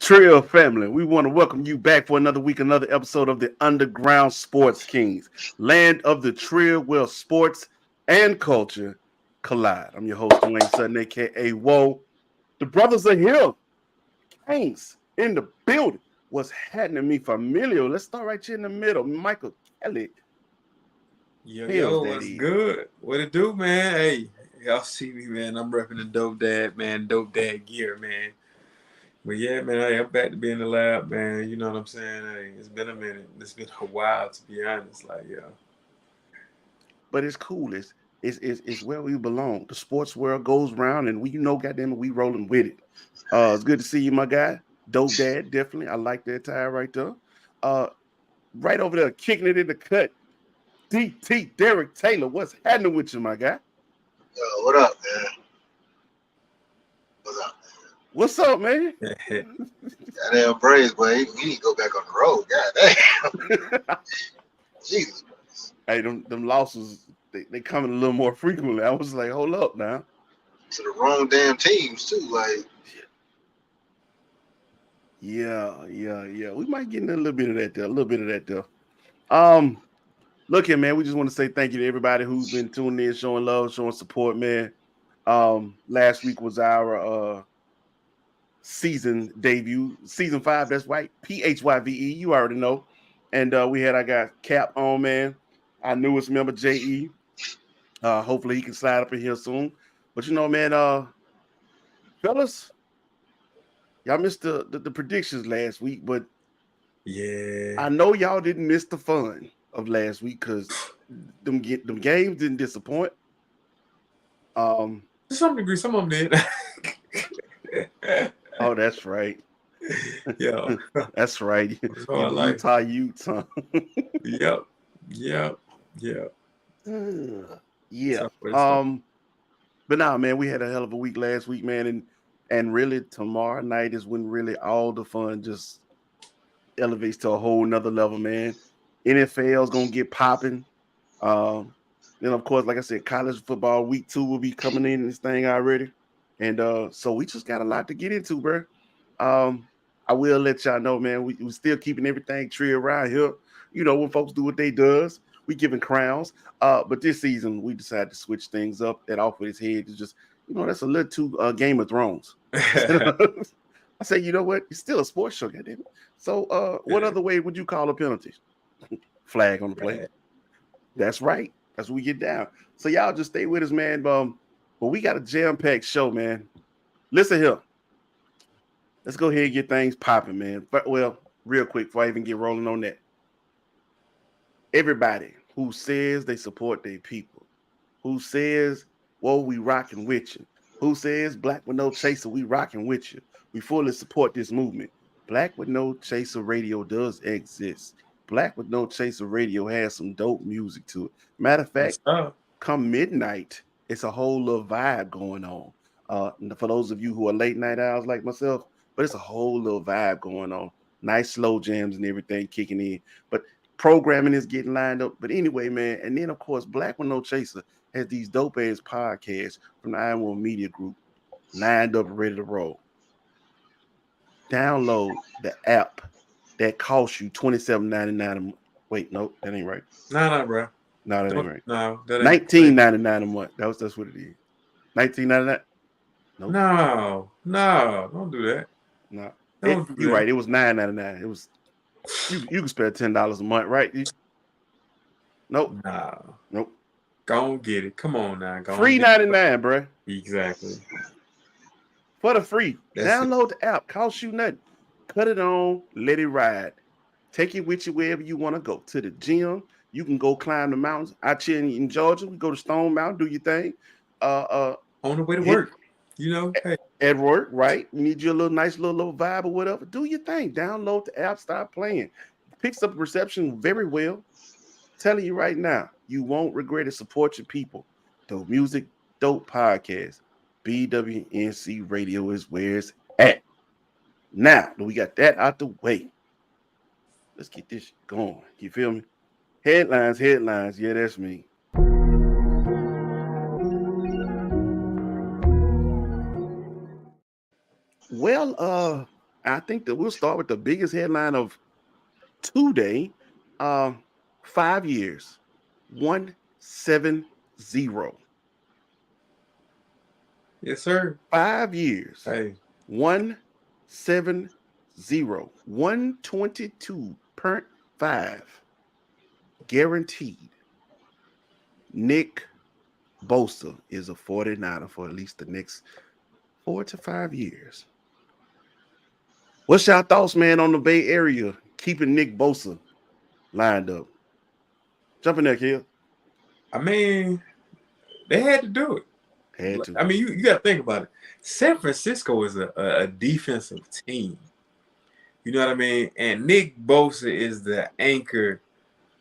Trill family, we want to welcome you back for another week, another episode of the Underground Sports Kings, land of the Trill, where sports and culture collide. I'm your host, Dwayne Sutton, aka Whoa. The brothers are here. Kings in the building. What's happening to me, familiar? Let's start right here in the middle. Michael Kelly. Yo, what's good? What it do, man? Hey, y'all see me, man. I'm repping the dope dad, man. Dope dad gear, man. But yeah, man, hey, I'm back to be in the lab, man. You know what I'm saying? Hey, it's been a minute. It's been a while, to be honest. Like, yeah. But it's cool. It's where we belong. The sports world goes round, and goddamn it, we rolling with it. It's good to see you, my guy. Dope dad, definitely. I like that tie right there. Right over there, kicking it in the cut. DT Derek Taylor, what's happening with you, my guy? Yo, what up, man? What's up, man? What's up, man? Goddamn Braves, boy. We need to go back on the road. Goddamn. Jesus Christ. Hey, them losses, they coming a little more frequently. I was like, hold up now. To the wrong damn teams, too. Like, yeah. We might get in a little bit of that there. Look here, man. We just want to say thank you to everybody who's been tuning in, showing love, showing support, man. Last week was our season debut, season 5. That's right, PHYVE. You already know. And we had our guy Cap on, man. Our newest member, JE. Hopefully he can slide up in here soon. But you know, man, fellas, y'all missed the predictions last week, but yeah, I know y'all didn't miss the fun of last week because them games didn't disappoint. To some degree, some of them did. Oh, that's right. Yeah, that's right. Utah. Yep. Yeah. But nah, man, we had a hell of a week last week, man, and really tomorrow night is when really all the fun just elevates to a whole nother level, man. NFL's gonna get popping. Then of course, like I said, college football week 2 will be coming in this thing already. And so we just got a lot to get into, bro. I will let y'all know, man, we still keeping everything tree around here. You know, when folks do what they does, we giving crowns. But this season we decided to switch things up. That off with his head is just, that's a little too Game of Thrones. I say, you know what? It's still a sports show, goddamn it. So what other way would you call a penalty? Flag on the play. That's right. That's what we get down. So y'all just stay with us, man. But we got a jam-packed show, man. Listen here. Let's go ahead and get things popping, man. But, well, real quick before I even get rolling on that. Everybody who says they support their people, who says, whoa, we rocking with you, who says Black with No Chaser, we rocking with you, we fully support this movement. Black with No Chaser Radio does exist. Black with No Chaser Radio has some dope music to it. Matter of fact, come midnight, it's a whole little vibe going on. For those of you who are late night owls like myself, but it's a whole little vibe going on. Nice slow jams and everything kicking in. But programming is getting lined up. But anyway, man, and then of course, Black with No Chaser has these dope ass podcasts from the Iowa Media Group lined up and ready to roll. Download the app that costs you $27.99 a month. Wait, no, that ain't right. No, bro. No, that ain't right. No, that ain't $19.99 a month. That's what it is. $19.99. Nope. No, don't do that. No, you're right. It was $9.99. It was you can spend $10 a month, right? Nope. No. Nope. Go and get it. Come on now. Free $99, bro. Exactly. For the free. Download the app. Costs you nothing. Cut it on. Let it ride. Take it with you wherever you want to go. To the gym. You can go climb the mountains. Out here in Georgia, we go to Stone Mountain. Do your thing. On the way to work. Hey. At work, right? You need your nice little vibe or whatever. Do your thing. Download the app. Start playing. Picks up reception very well. Telling you right now, you won't regret it. Support your people. Dope music, dope podcast. BWNC Radio is where it's at. Now that we got that out the way, let's get this going. You feel me? Headlines. Yeah, that's me. Well, I think that we'll start with the biggest headline of today. 5 years, 170. Yes, sir. 5 years, Hey, 170, 122.5 guaranteed. Nick Bosa is a 49er for at least the next 4 to 5 years. What's your thoughts, man, on the Bay Area keeping Nick Bosa lined up? Jump in there, kid. I mean, they had to do it. Had to. I mean, you got to think about it. San Francisco is a defensive team. You know what I mean? And Nick Bosa is the anchor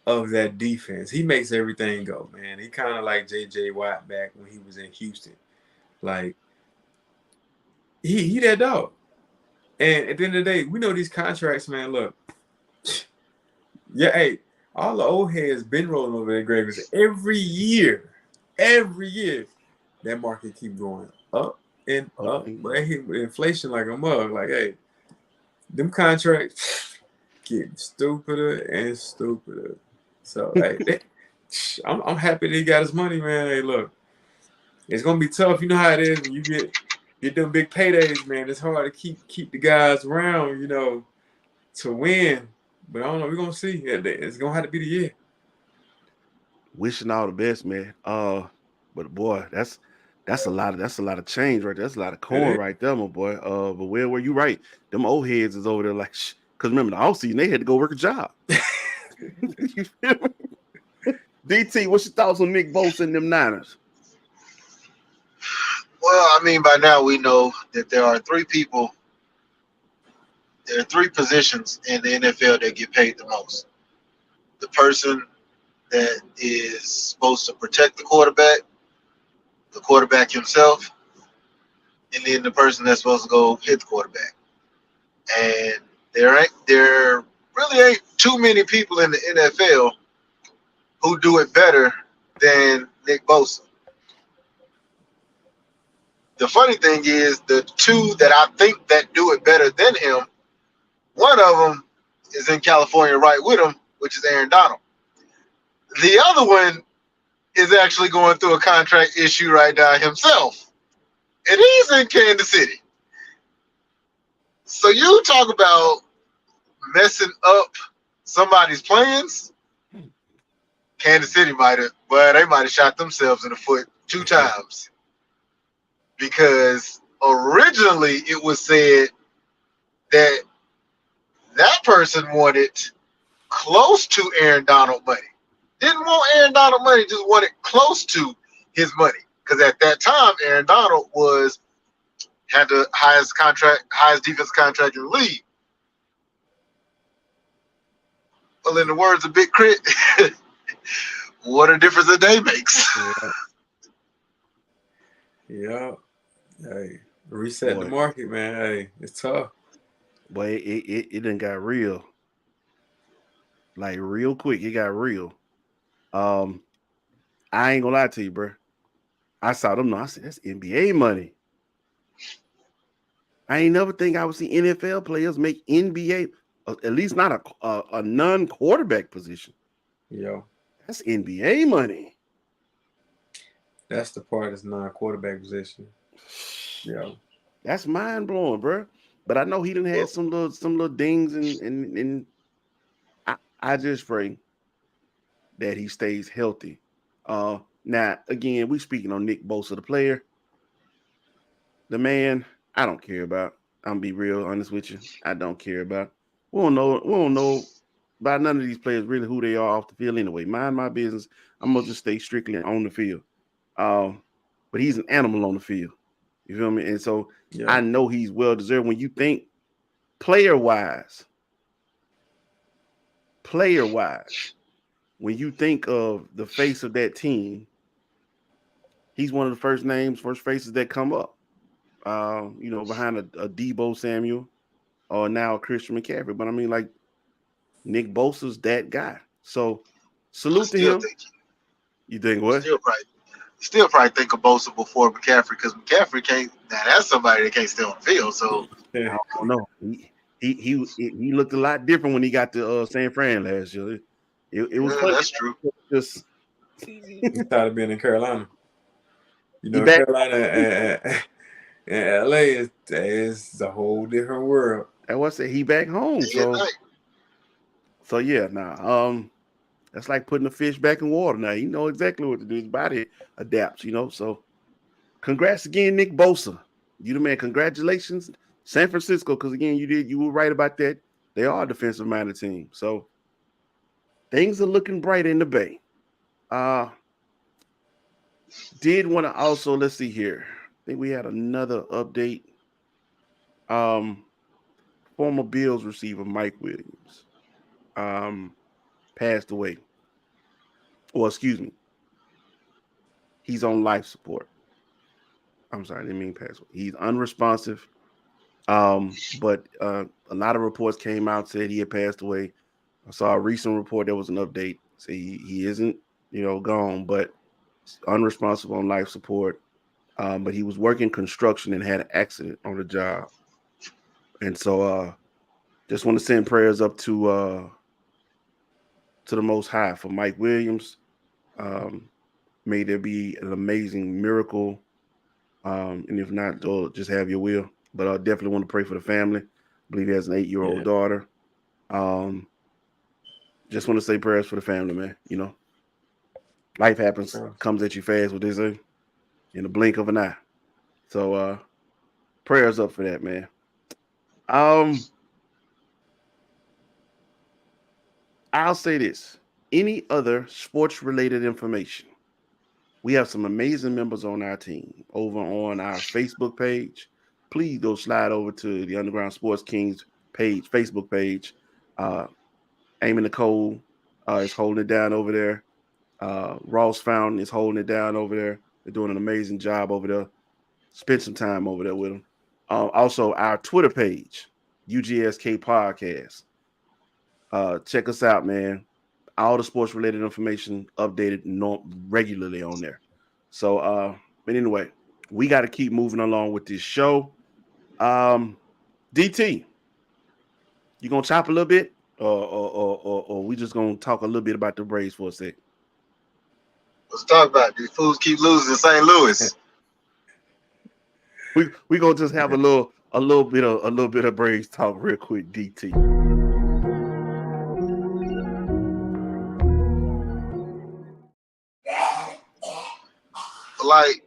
of that defense. He makes everything go, man. He kind of like J.J. Watt back when he was in Houston. Like, he that dog. And at the end of the day, we know these contracts, man, look. Yeah, hey, all the old heads been rolling over their graves. Every year, that market keep going up and up. But inflation like a mug. Like, hey, them contracts getting stupider and stupider. So, hey, I'm happy that he got his money, man. Hey, look, it's gonna be tough. You know how it is when you get them big paydays, man. It's hard to keep the guys around, you know, to win. But I don't know. We're gonna see. It's gonna have to be the year. Wishing all the best, man. But boy, that's a lot of change right there. That's a lot of corn right there, my boy. But where were you right? Them old heads is over there like, because remember the offseason they had to go work a job. You feel me? DT, what's your thoughts on Nick Bosa and them Niners? Well, I mean, by now we know that there are three positions in the NFL that get paid the most. The person that is supposed to protect the quarterback himself, and then the person that's supposed to go hit the quarterback. And there really ain't too many people in the NFL who do it better than Nick Bosa. The funny thing is, the two that I think that do it better than him, one of them is in California right with him, which is Aaron Donald. The other one is actually going through a contract issue right now himself, and he's in Kansas City. So you talk about messing up somebody's plans. Kansas City they might have shot themselves in the foot 2 times, because originally it was said that person wanted close to Aaron Donald money. Didn't want Aaron Donald money, just wanted close to his money. Because at that time, Aaron Donald had the highest defense contract in the league. Well, in the words of Big Crit, what a difference a day makes. Yeah. Hey, reset the market, man. Hey, it's tough. Boy, it done got real. Like real quick, it got real. I ain't gonna lie to you, bro. I saw them. I said, that's NBA money. I ain't never think I would see NFL players make NBA, at least not a non-quarterback position. Yeah. That's NBA money. That's the part that's non-quarterback position. Yeah. That's mind blowing, bro. But I know he done had some little dings, and I just pray that he stays healthy. Now again, we speaking on Nick Bosa, the player. The man, I don't care about. I'm gonna be real honest with you. I don't care about. We don't know about none of these players really who they are off the field anyway. Mind my business. I'm gonna just stay strictly on the field. But he's an animal on the field. You feel me? And so I know he's well deserved. When you think player wise, when you think of the face of that team, he's one of the first faces that come up. Behind a Debo Samuel or now Christian McCaffrey. But I mean, like, Nick Bosa's that guy. So salute to him. You think what? Still probably think of Bosa before McCaffrey, because McCaffrey can't. Now that's somebody that can't stay on the field. So I don't know. he looked a lot different when he got to San Fran last year. It was funny. That's true. Just He's tired of being in Carolina. You he know, back. Carolina and LA is a whole different world. That's what I said. He back home. So yeah, that's like putting a fish back in water. Now you know exactly what to do. His body adapts, So congrats again, Nick Bosa. You the man. Congratulations, San Francisco. Because again, you were right about that. They are a defensive minded team. So things are looking bright in the Bay. Did want to also, let's see here. I think we had another update. Former Bills receiver Mike Williams passed away. Or excuse me, he's on life support. I'm sorry, I didn't mean pass away. He's unresponsive. But a lot of reports came out said he had passed away. I saw a recent report. There was an update. Say he isn't, gone, but unresponsive on life support. But he was working construction and had an accident on the job. And so just want to send prayers up to the Most High for Mike Williams. May there be an amazing miracle. And if not, just have your will. But I definitely want to pray for the family. I believe he has an 8-year-old daughter. Just want to say prayers for the family, man. Life happens, comes at you fast with this in the blink of an eye. So prayers up for that, man. I'll say this. Any other sports-related information? We have some amazing members on our team over on our Facebook page. Please go slide over to the Underground Sports Kings page, Facebook page. Amy Nicole is holding it down over there. Ross Fountain is holding it down over there. They're doing an amazing job over there. Spend some time over there with them. Also, our Twitter page, UGSK Podcast. Check us out, man. All the sports-related information updated regularly on there. So, but anyway, we got to keep moving along with this show. DT, you gonna chop a little bit, or we just gonna talk a little bit about the Braves for a sec? Let's talk about it. These fools keep losing in St. Louis. we gonna just have a little bit of Braves talk real quick, DT. Like,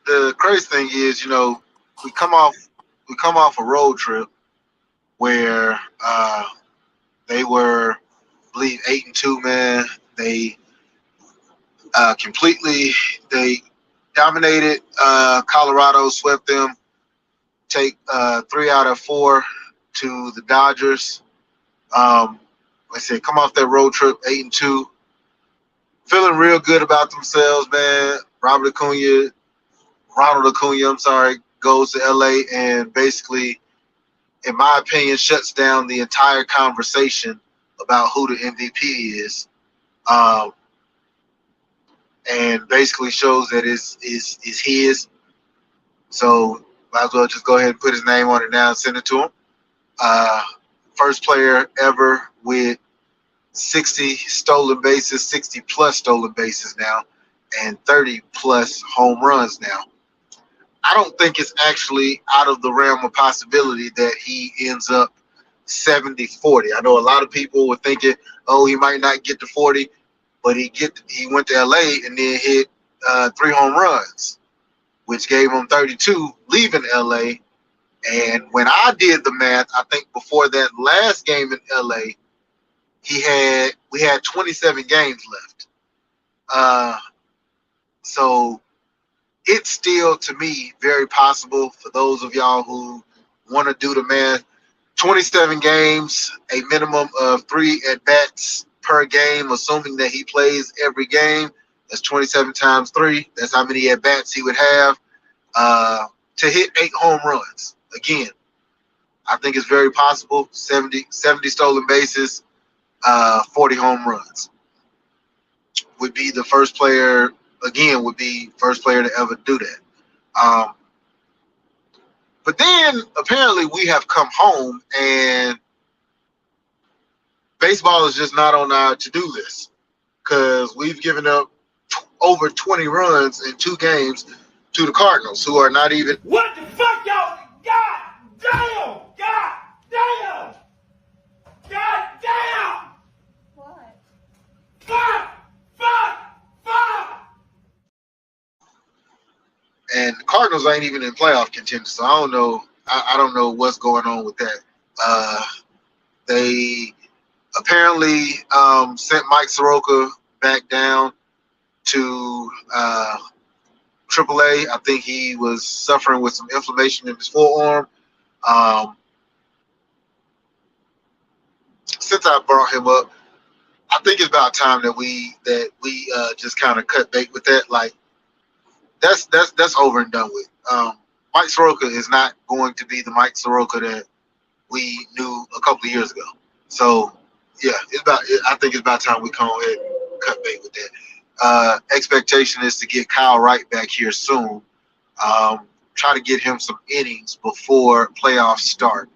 the crazy thing is, we come off a road trip where they were, I believe, 8-2, man. They they dominated Colorado, swept them, take 3 out of 4 to the Dodgers. Like I said, come off that road trip 8-2, feeling real good about themselves, man. Ronald Acuna, goes to LA and basically, in my opinion, shuts down the entire conversation about who the MVP is, and basically shows that is his. So might as well just go ahead and put his name on it now and send it to him. First player ever with 60 stolen bases, 60 plus stolen bases now, and 30 plus home runs now. I don't think it's actually out of the realm of possibility that he ends up 70-40. I know a lot of people were thinking, oh, he might not get to 40, but he went to LA and then hit 3 home runs, which gave him 32 leaving LA. And when I did the math, I think before that last game in LA, we had 27 games left. So it's still, to me, very possible for those of y'all who want to do the math. 27 games, a minimum of 3 at-bats per game, assuming that he plays every game. That's 27 times 3. That's how many at-bats he would have to hit 8 home runs. Again, I think it's very possible. 70 stolen bases, 40 home runs. Would be first player to ever do that. But then apparently we have come home and baseball is just not on our to-do list because we've given up over 20 runs in 2 games to the Cardinals, who are not even. What the fuck, y'all? God damn! God damn! God damn! What? Fuck! Fuck! Fuck! And the Cardinals ain't even in playoff contention, so I don't know. I don't know what's going on with that. They apparently sent Mike Soroka back down to AAA. I think he was suffering with some inflammation in his forearm. Since I brought him up, I think it's about time that we just kind of cut bait with that. Like that's over and done with. Mike Soroka is not going to be the Mike Soroka that we knew a couple of years ago. So yeah, I think it's about time we come ahead and cut bait with that. Expectation is to get Kyle Wright back here soon. Try to get him some innings before playoffs start.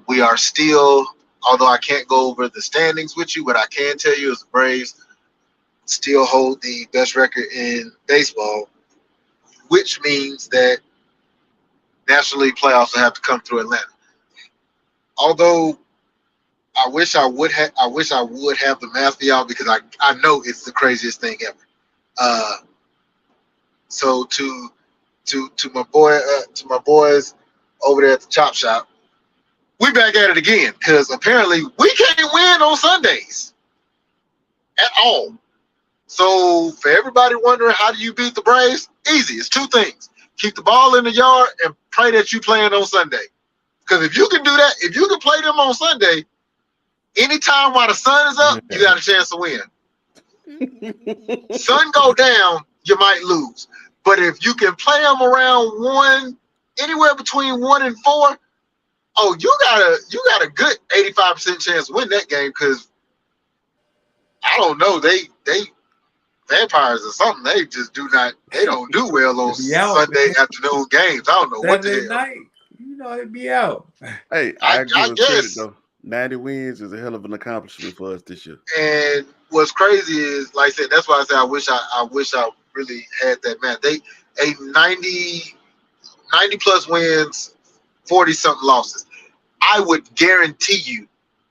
We are still, although I can't go over the standings with you, but I can tell you is the Braves still hold the best record in baseball, which means that National League playoffs will have to come through Atlanta. Although I wish I would have the math for y'all because I know it's the craziest thing ever. So to my boys over there at the Chop Shop, we back at it again because apparently we can't win on Sundays at all. So for everybody wondering how do you beat the Braves, easy. It's 2 things: keep the ball in the yard and pray that you playing on Sunday. Because if you can do that, if you can play them on Sunday, anytime while the sun is up, you got a chance to win. Sun go down, you might lose. But if you can play them around anywhere between 1 and 4, oh, you got a good 85% chance to win that game because I don't know, they vampires or something. They just don't do well on Sunday afternoon games. I don't know what the hell. Night, you know, it'd be out. Hey, I guess though. 90 wins is a hell of an accomplishment for us this year. And what's crazy is, like I said, that's why I said I wish I really had that man. They 90 plus wins, 40 something losses. I would guarantee you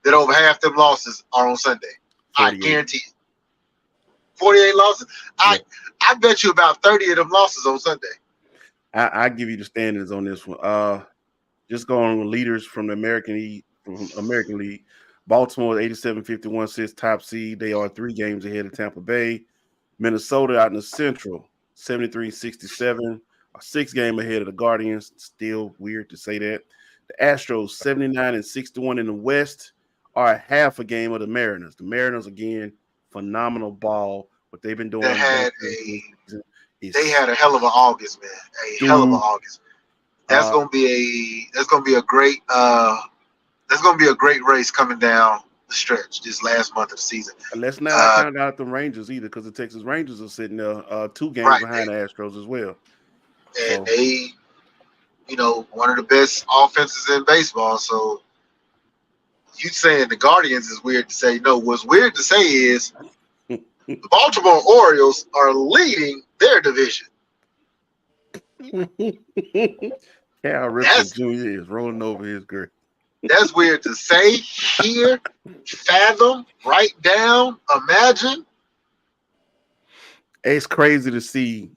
that over half them losses are on Sunday. 48. I guarantee you. 48 losses. Yeah. I bet you about 30 of them losses on Sunday. I give you the standings on this one. Just going with leaders from the American League. Baltimore 87-51 sits top seed. They are 3 games ahead of Tampa Bay. Minnesota out in the Central 73-67, a 6 game ahead of the Guardians. Still weird to say that. The Astros 79-61 in the West are a half a game of the Mariners. The Mariners again, phenomenal ball. What they've been doing. They had a hell of an August, man. Hell of an August. That's gonna be a great race coming down the stretch this last month of the season. And let's not count out the Rangers either, because the Texas Rangers are sitting there 2 games behind the Astros as well. And they, one of the best offenses in baseball. So you saying the Guardians is weird to say. No, what's weird to say is the Baltimore Orioles are leading their division. Cal Ripken Jr. is rolling over his grave. That's weird to say, hear, fathom, write down, imagine. It's crazy to see,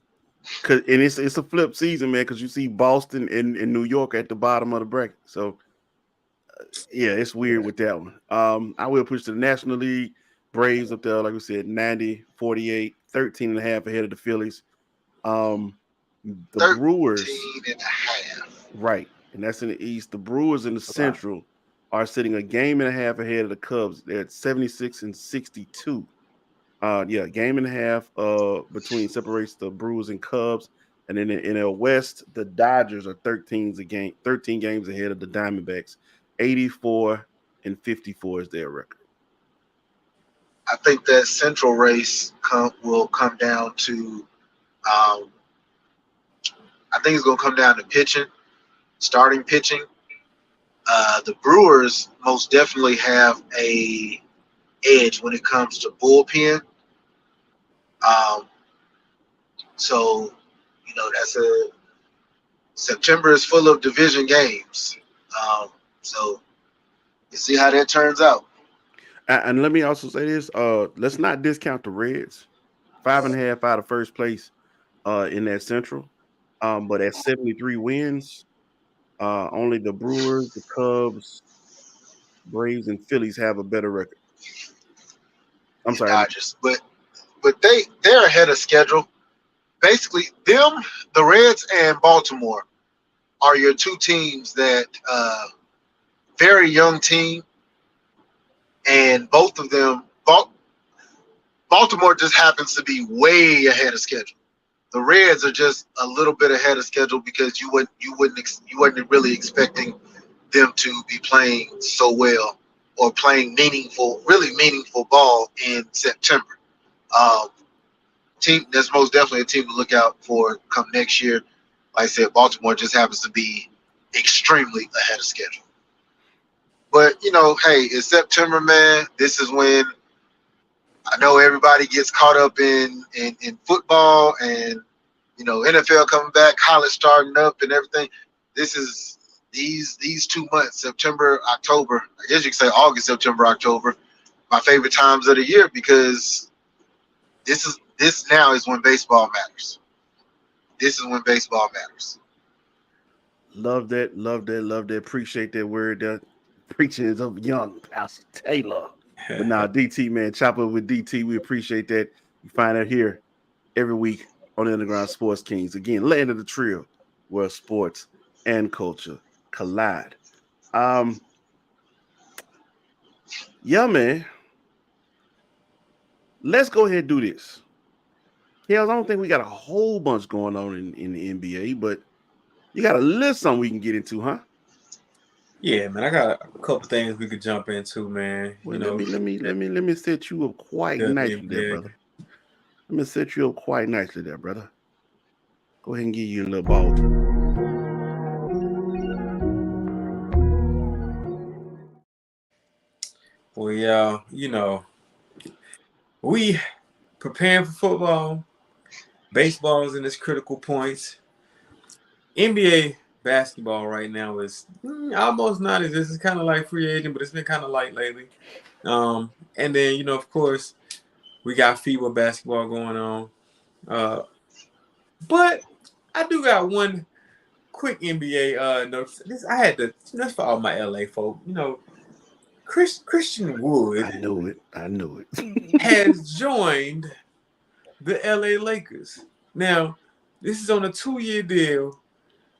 and it's a flip season, man, because you see Boston and New York at the bottom of the bracket. So, yeah, it's weird with that one. I will push to the National League. Braves up there, like we said, 90-48, 13.5 ahead of the Phillies. The Brewers, 13.5. Right, and that's in the East. The Brewers in the Central are sitting a game and a half ahead of the Cubs. They're at 76-62. Game and a half separates the Brewers and Cubs. And then in the West, the Dodgers are 13 games ahead of the Diamondbacks. 84-54 is their record. I think that Central race will come down to I think it's going to come down to pitching. starting pitching. The Brewers most definitely have a edge when it comes to bullpen. So, that's September is full of division games. So you see how that turns out. And let me also say this: let's not discount the Reds. 5.5 out of first place in that Central. But at 73 wins, only the Brewers, the Cubs, Braves, and Phillies have a better record. I'm sorry, Dodgers, but they're ahead of schedule. Basically, the Reds and Baltimore are your two teams that very young team, and both of them. Baltimore just happens to be way ahead of schedule. The Reds are just a little bit ahead of schedule because you wasn't really expecting them to be playing so well or playing really meaningful ball in September. Team that's most definitely a team to look out for come next year. Like I said, Baltimore just happens to be extremely ahead of schedule. But hey, it's September, man. This is when I know everybody gets caught up in football and NFL coming back, college starting up, and everything. This is these 2 months, September, October. I guess you could say August, September, October. My favorite times of the year because this now is when baseball matters. This is when baseball matters. love that, love that, love that. Appreciate that word. That preaching of young Pastor Taylor. But now, DT, man, chop up with DT. We appreciate that. You find out here every week on the Underground Sports Kings. Again, land of the trio where sports and culture collide. Yeah, man. Let's go ahead and do this. Hells, I don't think we got a whole bunch going on in the NBA, but you got a list something we can get into, huh? Yeah, man. I got a couple things we could jump into, man. Well, let me set you up quite nicely there, brother. Let me set you up quite nicely there, brother. Go ahead and give you a little ball. Well, yeah, we preparing for football. Baseball is in its critical points. NBA basketball right now is almost not as this is kind of like free agent, but it's been kind of light lately. And then of course, we got FIBA basketball going on. But I do got one quick NBA note. This I had to. That's for all my LA folk. Christian Wood. I knew it. Has joined the LA Lakers. Now, this is on a 2-year deal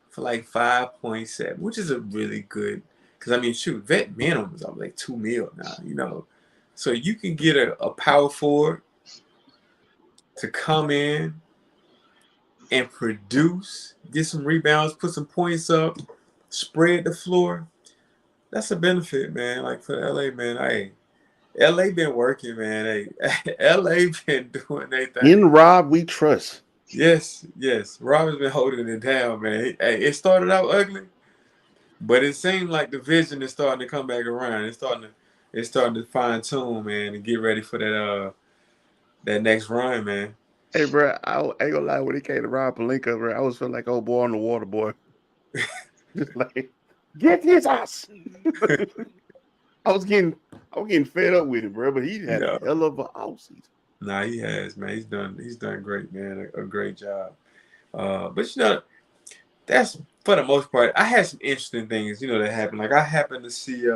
for like 5.7, which is a really good. Because I mean, shoot, vet minimum is like $2 million now. So you can get a power forward to come in and produce, get some rebounds, put some points up, spread the floor. That's a benefit, man. Like for LA, man. Hey, LA been working, man. Hey, LA been doing their thing. In Rob, we trust. Yes. Rob has been holding it down, man. Hey, it started out ugly, but it seemed like the vision is starting to come back around. It's starting to fine tune, man, and get ready for that next run, man. Hey, bro, I ain't gonna lie. When it came to Rob Pelinka, bro, I was feeling like old boy on the water, boy. Just like, get his ass. I was getting fed up with him, bro. But he had a hell of an offseason. Nah, he has, man. He's done great, man. A great job. But that's for the most part. I had some interesting things, that happened. Like I happened to see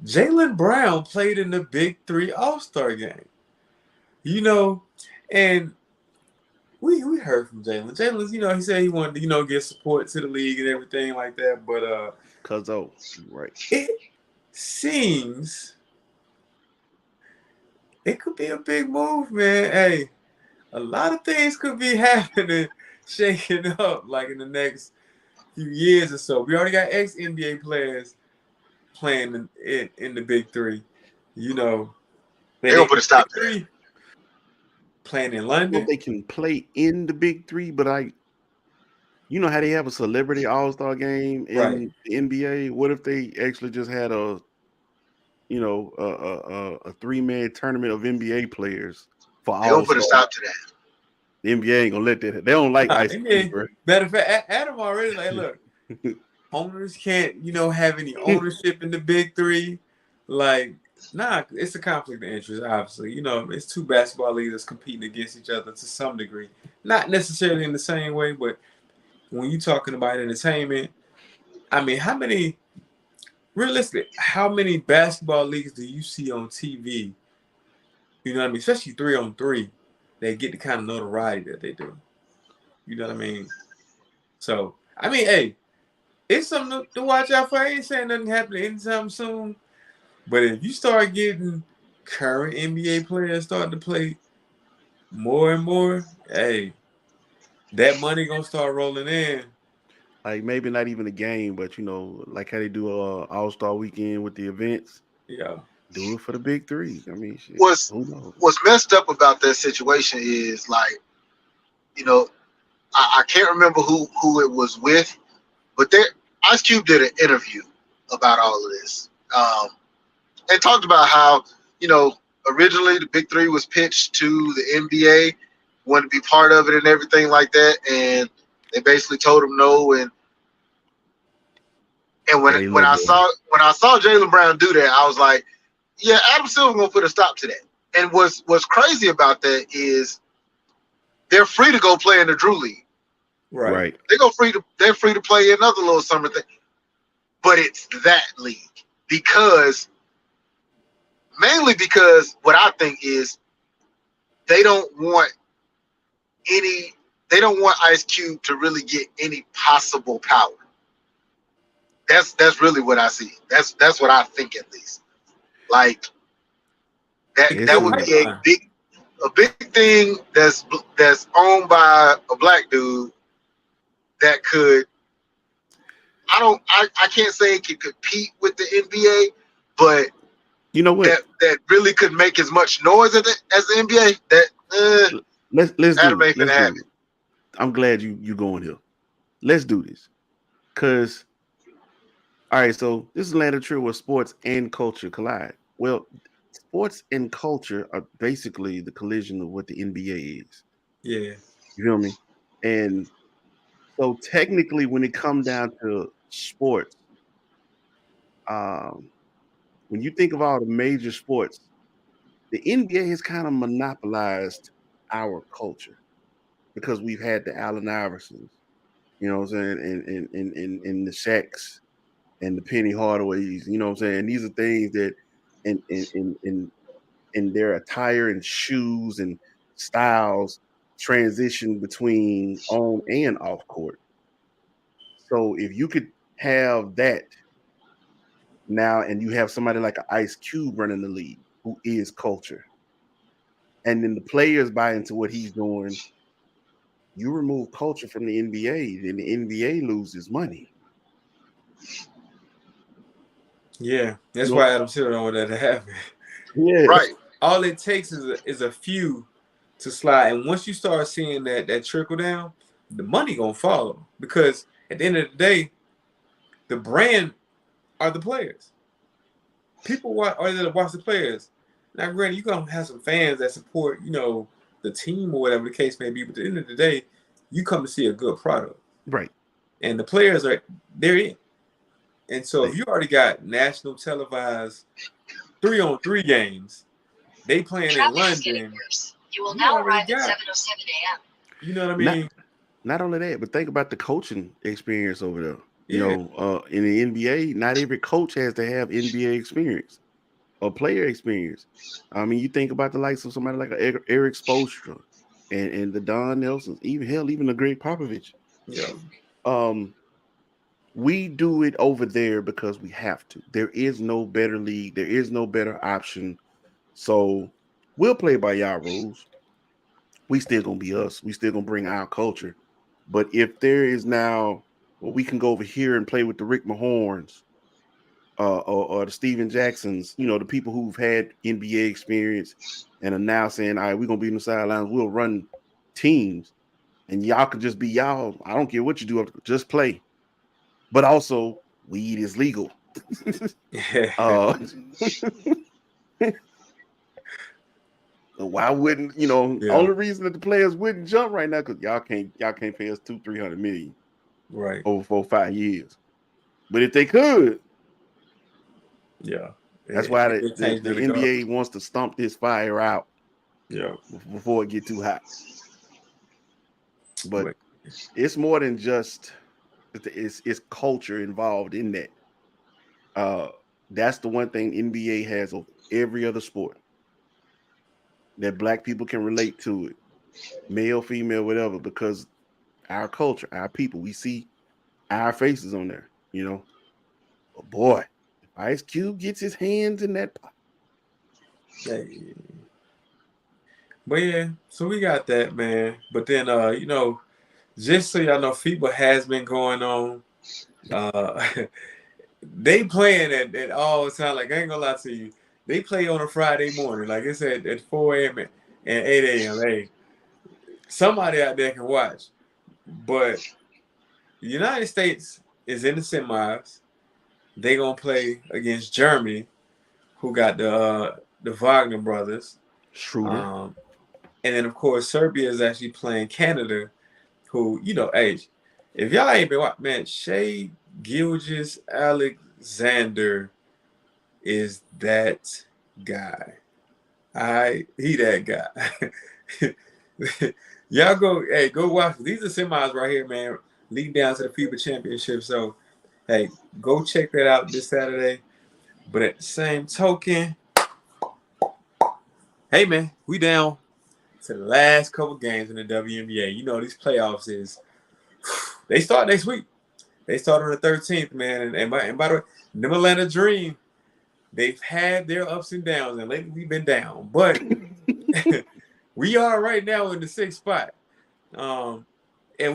Jaylen Brown played in the Big 3 All-Star game. And we heard from Jaylen. Jaylen's, he said he wanted to, give support to the league and everything like that. But right. It seems it could be a big move, man. Hey, a lot of things could be happening, shaking up like in the next few years or so. We already got ex-NBA players playing in the Big 3. They gonna put a stop to that. Playing in London. Well, they can play in the Big 3, but You know how they have a celebrity all-star game Right. in the NBA? What if they actually just had a 3-man tournament of NBA players for They gonna put a all-star? stop to that. The NBA ain't gonna let that. They don't like Nah, Ice Cube, bro. matter of fact, Adam already like, look, owners can't, have any ownership in the big three. Like, nah, it's a conflict of interest, obviously. It's two basketball leagues that's competing against each other to some degree. Not necessarily in the same way, but when you're talking about entertainment, I mean, realistically, how many basketball leagues do you see on TV? You know what I mean? Especially 3-on-3, they get the kind of notoriety that they do. You know what I mean? So, I mean, hey, it's something to watch out for. I ain't saying nothing happening anytime soon. But if you start getting current NBA players starting to play more and more, hey, that money gonna start rolling in. Like maybe not even a game, but like how they do All-Star Weekend with the events. Yeah. Do it for the big three. I mean, shit. What's Who knows? what's messed up about that situation is like, I can't remember who it was with, but Ice Cube did an interview about all of this, and talked about how originally the Big Three was pitched to the NBA, wanted to be part of it and everything like that, and they basically told him no. And when Yeah, they when love I that. saw when I saw Jaylen Brown do that, I was like, yeah, Adam Silver gonna put a stop to that. And what's crazy about that is they're free to go play in the Drew League. Right. They're free to play another little summer thing, but it's that league mainly because what I think is they don't want Ice Cube to really get any possible power. That's really what I see. That's what I think, at least. Like that would be a big thing that's owned by a black dude that could. I can't say it could compete with the NBA, but you know what? That really could make as much noise as the NBA. Let's do it. Let's do it. I'm glad you going here. Let's do this. Cause all right, so this is Atlanta True where sports and culture collide. Well, sports and culture are basically the collision of what the NBA is. Yeah. You feel me? And so technically when it comes down to sports, when you think of all the major sports, the NBA has kind of monopolized our culture because we've had the Allen Iversons, you know what I'm saying, and the Shaqs and the Penny Hardaways, you know what I'm saying? These are things that in their attire and shoes and styles transition between on and off court. So if you could have that now and you have somebody like an Ice Cube running the league who is culture, and then the players buy into what he's doing, you remove culture from the NBA, then the NBA loses money. Yeah, that's why Adam Silver don't want that to happen. Yeah, right. All it takes is a few to slide, and once you start seeing that trickle down, the money gonna follow. Because at the end of the day, the brand are the players. People watch the players. Now, granted, you gonna have some fans that support, the team or whatever the case may be. But at the end of the day, you come to see a good product, right? And the players they're in. And so if you already got national televised 3-on-3 games, they playing in London. You will now arrive at 7:07 a.m. You know what I mean? Not only that, but think about the coaching experience over there. Yeah. In the NBA, not every coach has to have NBA experience or player experience. I mean, you think about the likes of somebody like Eric Spoelstra and the Don Nelsons, even the Greg Popovich. Yeah. We do it over there because we have to. There is no better league. There is no better option. So we'll play by y'all rules. We still gonna be us. We still gonna bring our culture. But if there is now, well, we can go over here and play with the Rick Mahorns, or the Steven Jacksons. The people who've had NBA experience and are now saying, "All right, we're gonna be in the sidelines. We'll run teams." and y'all could just be y'all. I don't care what you do, just play. But also, weed is legal. Why wouldn't only reason that the players wouldn't jump right now because y'all can't pay us $200-300 million right over 4 or 5 years. But if they could, that's why the NBA wants to stomp this fire out before it get too hot. But it's more than just it's culture involved in that. That's the one thing NBA has over every other sport, that black people can relate to it, male, female, whatever, because our culture, our people, we see our faces on there, But boy, if Ice Cube gets his hands in that pot. But yeah, so we got that, man. But then just so y'all know, FIBA has been going on. They playing at all the time. Like, I ain't gonna lie to you. They play on a Friday morning. Like I said, at 4 a.m. and 8 a.m. Hey, somebody out there can watch. But the United States is in the semis. They gonna play against Germany, who got the Wagner brothers. Schroeder. And then of course Serbia is actually playing Canada, who, hey, if y'all ain't been watching, man, Shai Gilgeous-Alexander is that guy. He that guy. Y'all go watch. These are semis right here, man. Leading down to the FIBA championship. So, hey, go check that out this Saturday. But at the same token, hey man, we down to the last couple games in the WNBA. These playoffs they start next week. They start on the 13th, man. And by the way, the Atlanta Dream, they've had their ups and downs, and lately we've been down. But we are right now in the 6th spot. And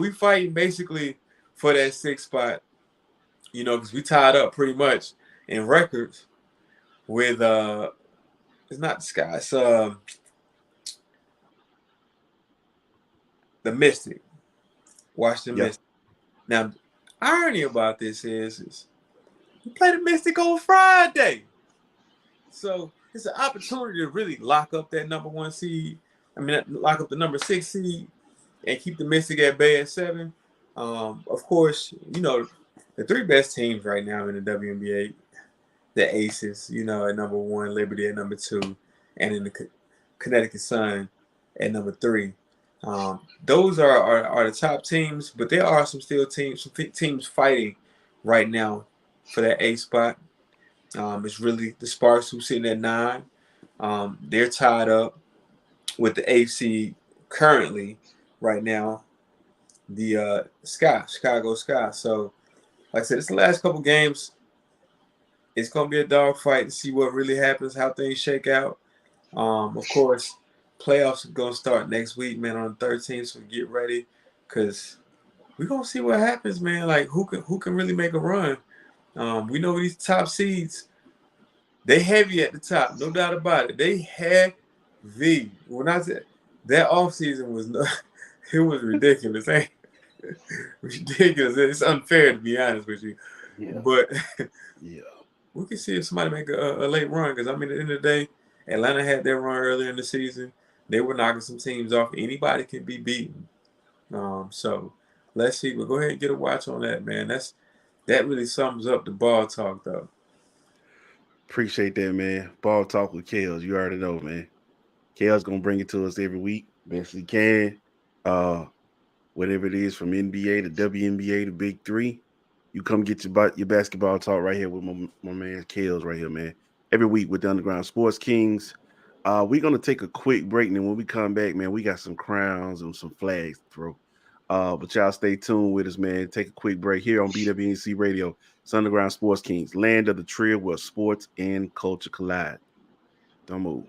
we fighting basically for that 6th spot, because we tied up pretty much in records with it's not the Sky, it's the Mystic. Washington Mystic. Now, irony about this is we play the Mystic on Friday. So it's an opportunity to really lock up that number 1 seed. Lock up the number 6 seed and keep the Mystic at bay at 7. Of course, the 3 best teams right now in the WNBA, the Aces, at number 1, Liberty at number 2, and in the Connecticut Sun at number 3. Those are the top teams, but there are some teams fighting right now for that 8th spot. It's really the Sparks who's sitting at 9. They're tied up with the 8th seed currently right now, the Chicago Sky. So, like I said, it's the last couple games. It's going to be a dogfight to see what really happens, how things shake out. Of course, playoffs are going to start next week, man, on the 13th, so get ready because we're going to see what happens, man. Like, who can really make a run? We know these top seeds, they heavy at the top, no doubt about it. They heavy. When I said that offseason was it was ridiculous. Ridiculous. It's unfair, to be honest with you. Yeah. But yeah, we can see if somebody make a late run because, at the end of the day, Atlanta had their run earlier in the season. They were knocking some teams off. Anybody can be beaten. So let's see. But go ahead and get a watch on that, man. That really sums up the ball talk, though. Appreciate that, man. Ball talk with Kales. You already know, man. Kale's gonna bring it to us every week, best he can. Whatever it is, from NBA to WNBA to Big 3, you come get your basketball talk right here with my man Kales right here, man. Every week with the Underground Sports Kings. We're gonna take a quick break, and then when we come back, man, we got some crowns and some flags to throw. But y'all stay tuned with us, man. Take a quick break here on BWNC Radio. It's Underground Sports Kings, land of the trio where sports and culture collide. Don't move.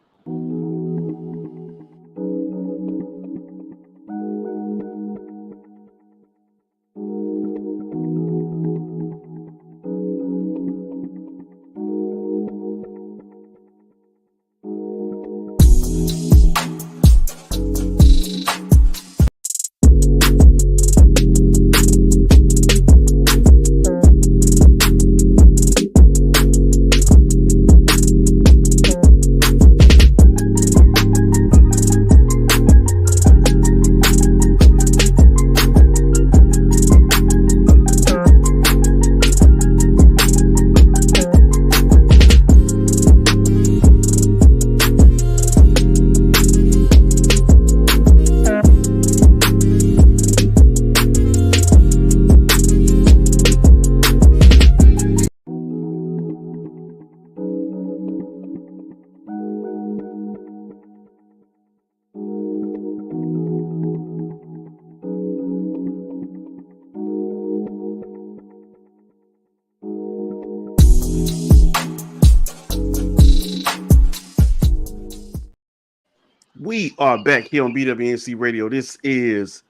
We are back here on BWNC Radio. This is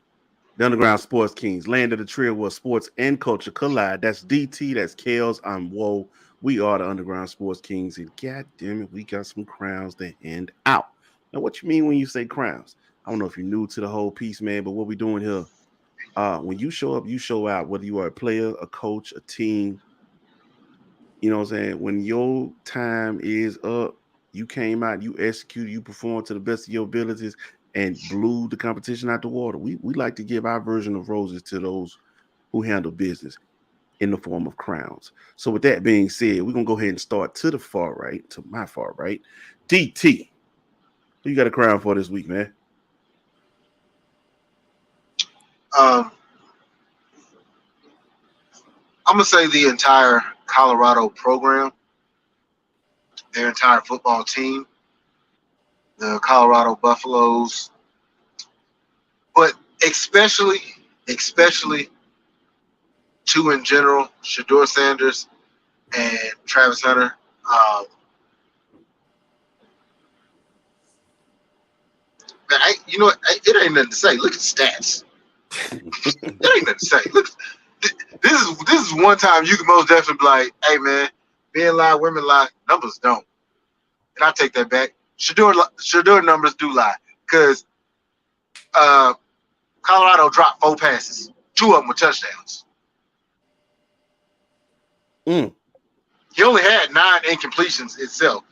the Underground Sports Kings, land of the trail where sports and culture collide. That's DT, that's Kels, I'm Woe. We are the Underground Sports Kings, and god damn it, we got some crowns to hand out. Now, what you mean when you say crowns? I don't know if you're new to the whole piece, man, but what we doing here, when you show up, you show out, whether you are a player, a coach, a team. You know what I'm saying? When your time is up, you came out, you executed, you performed to the best of your abilities and blew the competition out the water. We like to give our version of roses to those who handle business in the form of crowns. So with that being said, we're going to go ahead and start to the far right, to my far right. DT, who you got a crown for this week, man? I'm going to say the entire Colorado program, their entire football team, the Colorado Buffaloes, but especially two in general, Shedeur Sanders and Travis Hunter. Man, you know what? It ain't nothing to say. Look at the stats. It ain't nothing to say. Look, this is one time you can most definitely be like, hey man, men lie, women lie, numbers don't. And I take that back. Shedeur numbers do lie because Colorado dropped 4 passes. 2 of them were touchdowns. He only had 9 incompletions itself,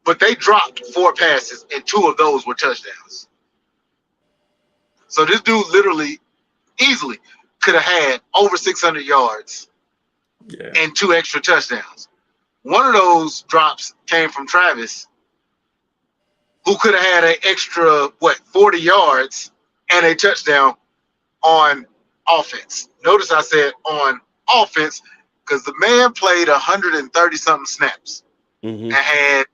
but they dropped 4 passes, and 2 of those were touchdowns. So this dude literally, easily could have had over 600 yards and 2 extra touchdowns. One of those drops came from Travis, who could have had an extra, 40 yards and a touchdown on offense. Notice I said on offense because the man played 130-something snaps and had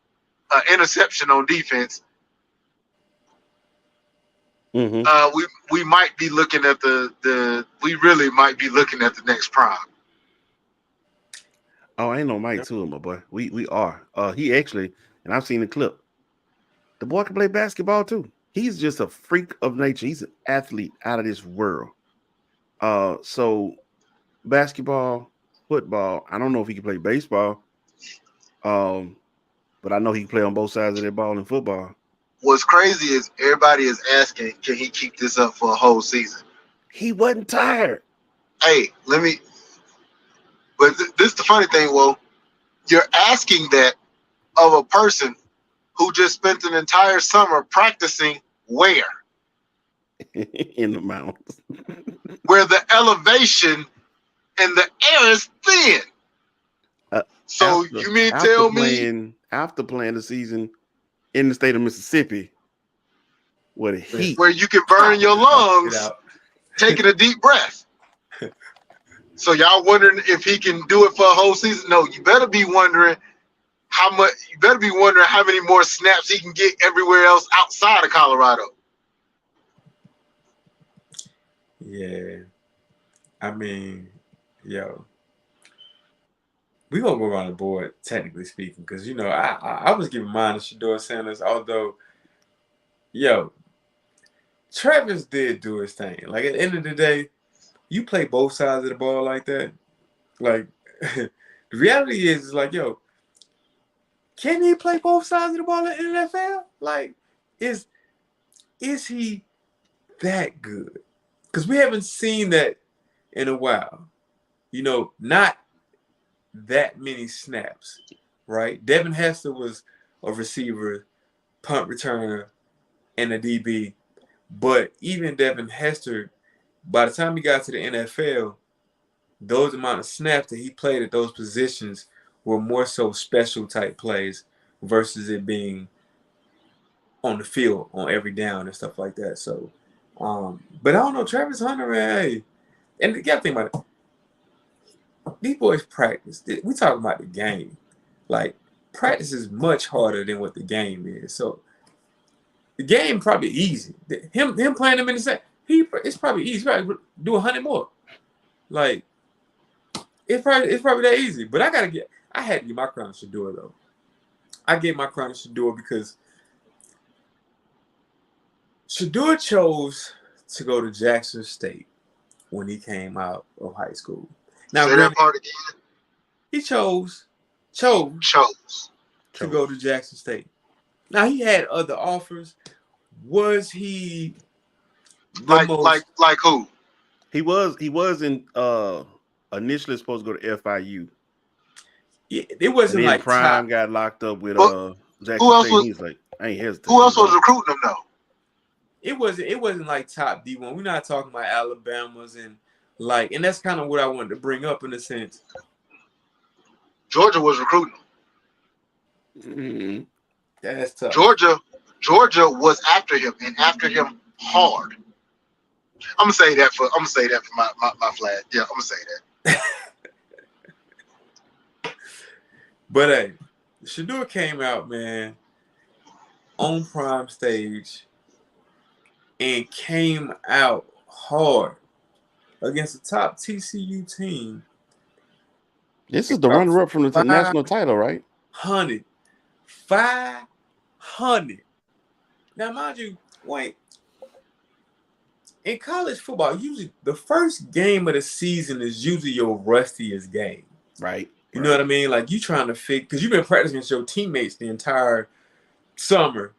an interception on defense. We might be looking at we really might be looking at the next prime. Oh, ain't no Mike to him, my boy. We are. He actually, and I've seen the clip. The boy can play basketball too. He's just a freak of nature. He's an athlete out of this world. So basketball, football. I don't know if he can play baseball. But I know he can play on both sides of that ball in football. What's crazy is everybody is asking, can he keep this up for a whole season? He wasn't tired. Hey, but this is the funny thing, you're asking that of a person who just spent an entire summer practicing where? In the mountains. Where the elevation and the air is thin. So you mean tell me after playing the season in the state of Mississippi, where the heat, where you can burn your lungs taking a deep breath. So y'all wondering if he can do it for a whole season? No, you better be wondering how much. You better be wondering how many more snaps he can get everywhere else outside of Colorado. Yeah, I mean, we gonna go around the board, technically speaking, because I was giving mine to Shedeur Sanders, although, Travis did do his thing. Like at the end of the day, you play both sides of the ball like that. Like the reality is like, can he play both sides of the ball in the NFL? Like, is he that good? Because we haven't seen that in a while. Not that many snaps, right? Devin Hester was a receiver, punt returner, and a DB. But even Devin Hester, by the time he got to the NFL, those amount of snaps that he played at those positions were more so special type plays versus it being on the field on every down and stuff like that. So, but I don't know, Travis Hunter, man, hey, and you got to think about it. These boys practice. We talking about the game. Like, practice is much harder than what the game is. So, the game probably easy. Him playing him in the set, it's probably easy. He probably do 100 more. Like, it's probably that easy. But I had to get my crown to Shedeur though. I gave my crown to Shedeur because Shador chose to go to Jackson State when he came out of high school. Now, say that part again. He chose to go to Jackson State. Now, he had other offers. Was he like who? He was initially supposed to go to FIU. It wasn't like Prime top. got locked up with Jackson who else State. Was, he's like, I ain't hesitating. Who else was recruiting him though? It wasn't like top D1. We're not talking about Alabama's and that's kind of what I wanted to bring up in a sense. Georgia was recruiting him. Mm-hmm. That's tough. Georgia was after him and after him hard. I'm gonna say that for my flag. Yeah, I'm gonna say that. But hey, Shador came out, man, on Prime stage and came out hard against the top TCU team. This is the runner-up from the national title, right? 500. Now, mind you, wait. In college football, usually the first game of the season is usually your rustiest game. Right. You know what I mean? Like, you trying to because you've been practicing against your teammates the entire summer.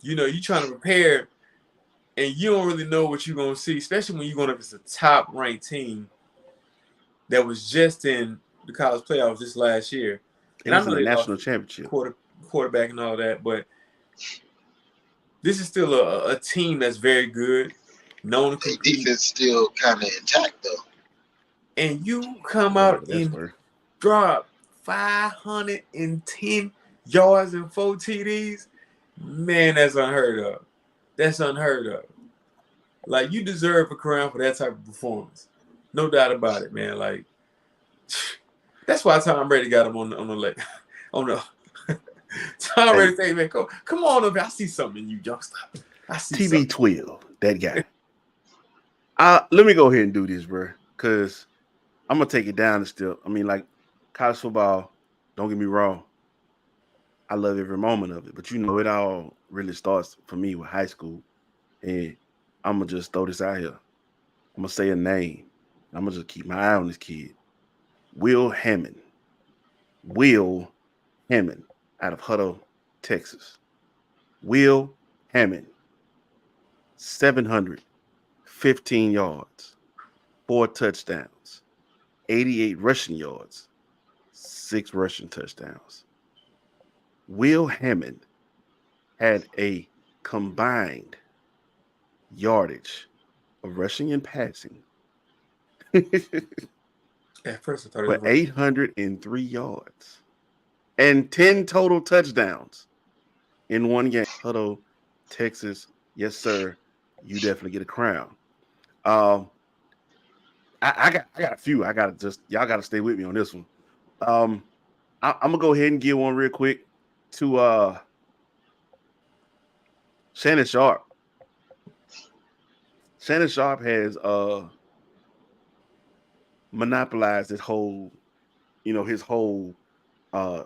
You know, you trying to prepare, and you don't really know what you're going to see, especially when you're going up against a top-ranked team that was just in the college playoffs this last year. And I know the national championship. Quarterback and all that, but this is still a team that's very good, known to compete. Defense still kind of intact, though. And you come out and drop 510 yards and 4 TDs, man, that's unheard of. That's unheard of. Like, you deserve a crown for that type of performance. No doubt about it, man. Like, that's why Tom Brady got him on the leg. On the Tom Brady say, man, come on up. I see something in you, youngster. I see TB12, that guy. Let me go ahead and do this, bro, because I'm gonna take it down still. I mean, like, college football, don't get me wrong, I love every moment of it, but it all really starts for me with high school. And I'm gonna just throw this out here. I'm gonna say a name. I'm gonna just keep my eye on this kid. Will Hammond out of Hutto, Texas. Will Hammond, 715 yards, 4 touchdowns, 88 rushing yards, 6 rushing touchdowns. Will Hammond had a combined yardage of rushing and passing At first I thought for 803 yards and 10 total touchdowns in one game. Hutto, Texas. Yes, sir. You definitely get a crown. I got a few. Y'all gotta stay with me on this one. I'm gonna go ahead and give one real quick to Shannon Sharp. Shannon Sharp has monopolized his whole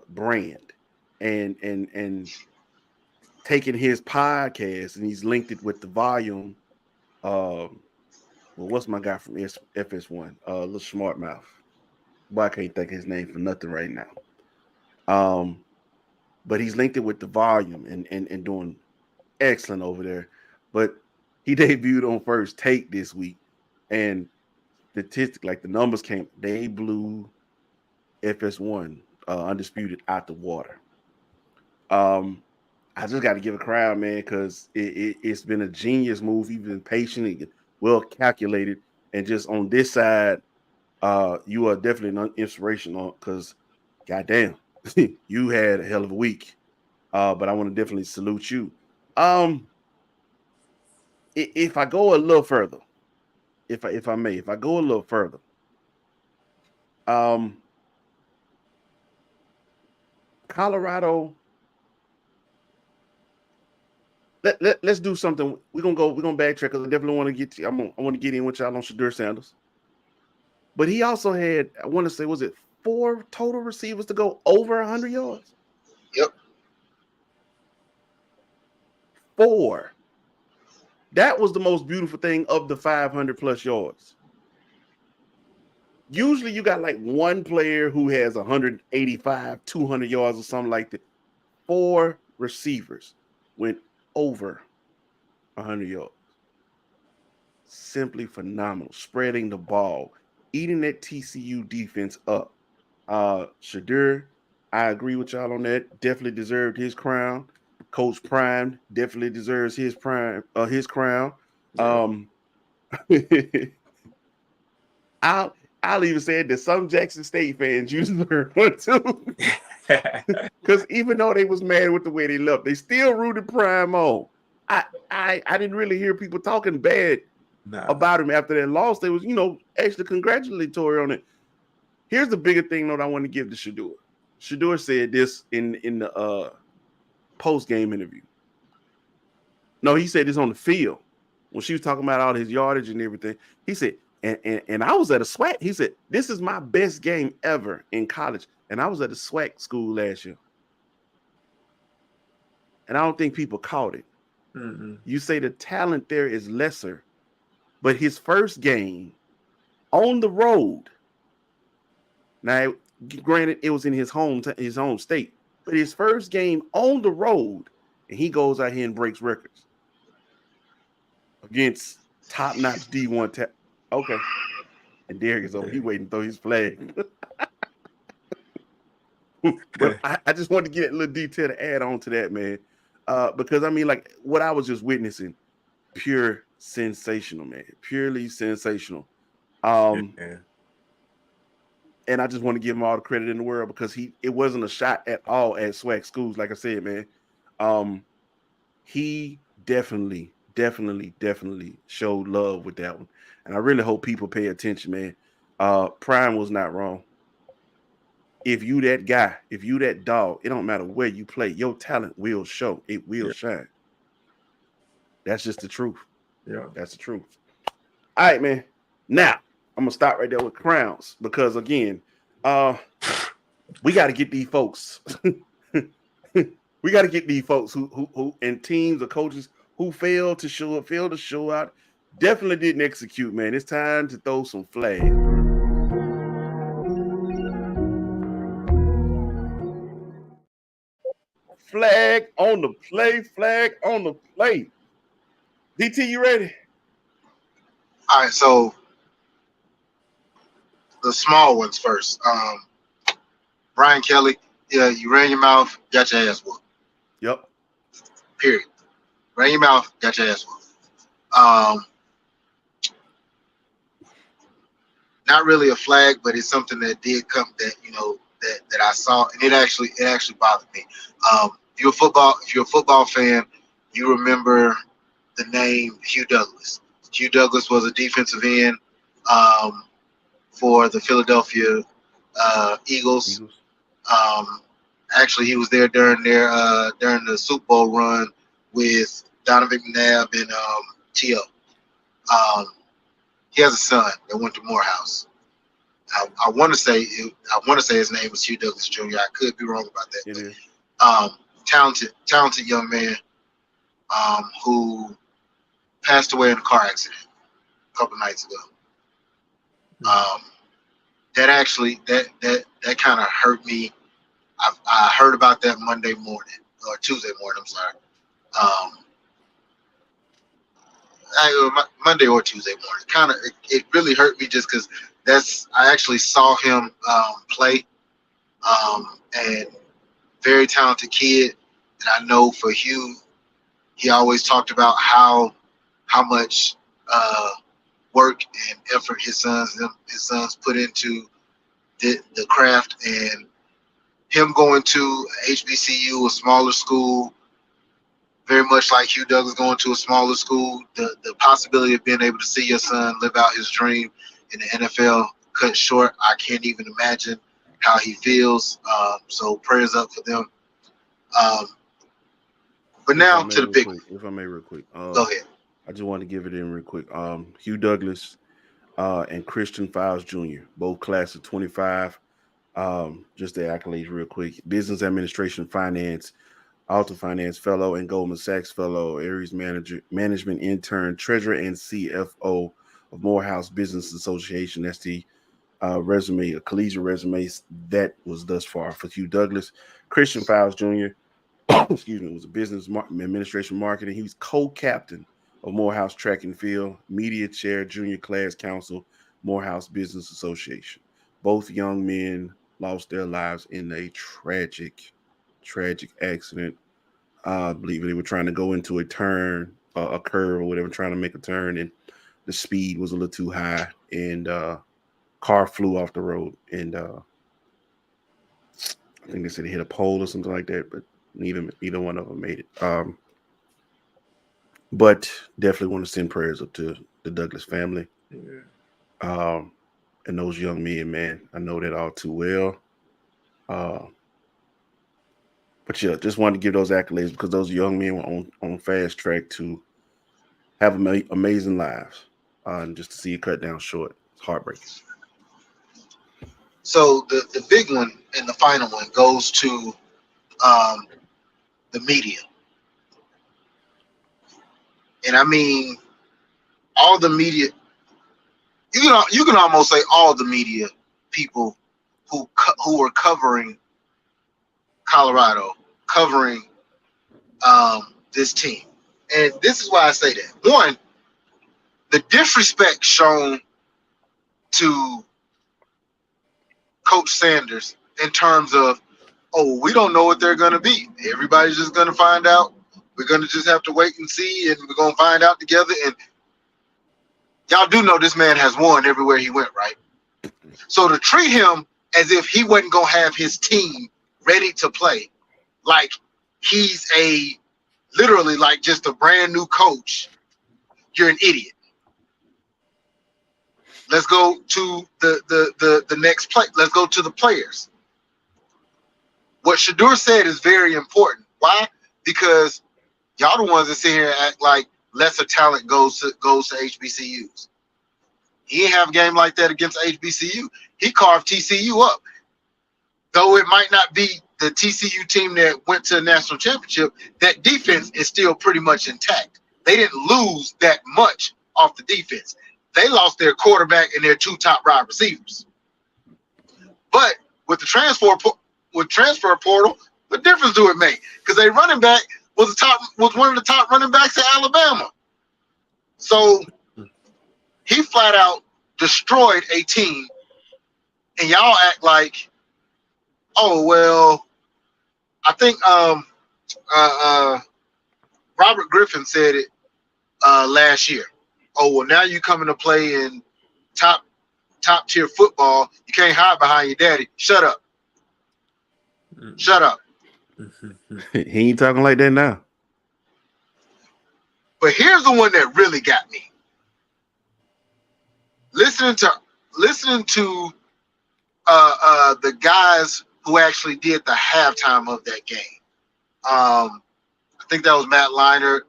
brand and taken his podcast and he's linked it with the volume. What's my guy from FS1? Little smart mouth. Boy, I can't think of his name for nothing right now. But he's linked it with the volume and doing excellent over there. But he debuted on First Take this week, and the numbers they blew FS1 Undisputed out the water. I just got to give a crown, man, because it's been a genius move. He's been patient, and well calculated, and just on this side, you are definitely an inspiration on because, goddamn, you had a hell of a week. But I want to definitely salute you. If I go a little further, if I go a little further, Colorado. Let's do something. We're gonna backtrack because I definitely want to get you. I want to get in with y'all on Shador Sanders. But he also had, I want to say, was it 4 total receivers to go over 100 yards? Yep. 4. That was the most beautiful thing of the 500 plus yards. Usually you got like one player who has 185, 200 yards or something like that. 4 receivers went over 100 yards. Simply phenomenal. Spreading the ball, eating that TCU defense up. Shadur, I agree with y'all on that. Definitely deserved his crown. Coach Prime definitely deserves his crown. Yeah. I'll even say that some Jackson State fans deserve one too. Because even though they was mad with the way they left, they still rooted Prime on. I didn't really hear people talking bad about him after that loss. They was, actually congratulatory on it. Here's the bigger thing that I want to give to Shadur. Shadur said this in the post-game interview. No, he said this on the field when she was talking about all his yardage and everything. He said, and I was at a SWAC. He said, this is my best game ever in college. And I was at a SWAC school last year. And I don't think people caught it. Mm-hmm. You say the talent there is lesser, but his first game on the road. Now, granted, it was in his home state, but his first game on the road, and he goes out here and breaks records against top-notch D1. Okay, and Derek is over. He waiting to throw his flag. But I just wanted to get a little detail to add on to that, man, because I mean, like what I was just witnessing, pure sensational, man, purely sensational. And I just want to give him all the credit in the world because it wasn't a shot at all at SWAC schools. Like I said, man, he definitely showed love with that one. And I really hope people pay attention, man. Prime was not wrong. If you that guy, if you that dog, it don't matter where you play, your talent will show. It will shine. That's just the truth. Yeah. That's the truth. All right, man. Now, I'm going to stop right there with crowns because, again, we got to get these folks. We got to get these folks who and teams or coaches who failed to show out, definitely didn't execute, man. It's time to throw some flags. Flag on the play, flag on the play. DT, you ready? All right, so the small ones first. Brian Kelly, yeah, you ran your mouth, got your ass whooped. Yep. Period. Ran your mouth, got your ass whooped. Not really a flag, but it's something that did come that I saw, and it actually bothered me. If you're a football fan, you remember the name Hugh Douglas. Hugh Douglas was a defensive end for the Philadelphia Eagles. Actually, he was there during the Super Bowl run with Donovan McNabb and T.O. He has a son that went to Morehouse. I want to say his name was Hugh Douglas Jr. I could be wrong about that. It is. Talented young man who passed away in a car accident a couple nights ago. That kind of hurt me. I heard about that Tuesday morning. I'm sorry. Monday or Tuesday morning. It really hurt me just because I actually saw him play, and very talented kid. And I know for Hugh, he always talked about how much work and effort his sons put into the craft, and him going to HBCU, a smaller school, very much like Hugh Douglas going to a smaller school, the possibility of being able to see your son live out his dream in the NFL cut short. I can't even imagine how he feels. So prayers up for them. But now to the big one. If I may, real quick. Go ahead. I just want to give it in real quick. Hugh Douglas and Christian Files Jr., both class of 25. Just the accolades real quick. Business administration, finance, Alta Finance Fellow, and Goldman Sachs Fellow, Aries Management Intern, Treasurer, and CFO of Morehouse Business Association. That's the resume, a collegiate resume that was thus far for Hugh Douglas. Christian Files Jr., excuse me, was a business administration marketing. He was co-captain of Morehouse Track and Field, media chair, junior class council, Morehouse Business Association. Both young men lost their lives in a tragic accident. I believe they were trying to go into a turn, a curve or whatever, trying to make a turn, and the speed was a little too high, and car flew off the road, and I think they said it hit a pole or something like that, but neither one of them made it. But definitely want to send prayers up to the Douglas family. Yeah. And those young men, man, I know that all too well. But yeah, just wanted to give those accolades because those young men were on fast track to have amazing lives. And just to see it cut down short, it's heartbreaking. So the big one and the final one goes to the media. And I mean, all the media, you can almost say all the media people who were covering Colorado, covering this team. And this is why I say that. One, the disrespect shown to Coach Sanders in terms of, oh, we don't know what they're going to be. Everybody's just going to find out. We're going to just have to wait and see, and we're going to find out together. And y'all do know this man has won everywhere he went, right? So to treat him as if he wasn't going to have his team ready to play, like he's literally like just a brand new coach, you're an idiot. Let's go to the next play. Let's go to the players. What Shedeur said is very important. Why? Because y'all the ones that sit here and act like lesser talent goes to HBCUs. He didn't have a game like that against HBCU. He carved TCU up. Though it might not be the TCU team that went to the national championship, that defense is still pretty much intact. They didn't lose that much off the defense. They lost their quarterback and their two top wide receivers. But with the transfer portal, what difference do it make? Because their running back was one of the top running backs at Alabama. So he flat out destroyed a team, and y'all act like, oh well, I think Robert Griffin said it last year. Oh well, now you coming to play in top tier football. You can't hide behind your daddy. Shut up. Shut up. He ain't talking like that now. But here's the one that really got me. Listening to the guys who actually did the halftime of that game. I think that was Matt Leinart,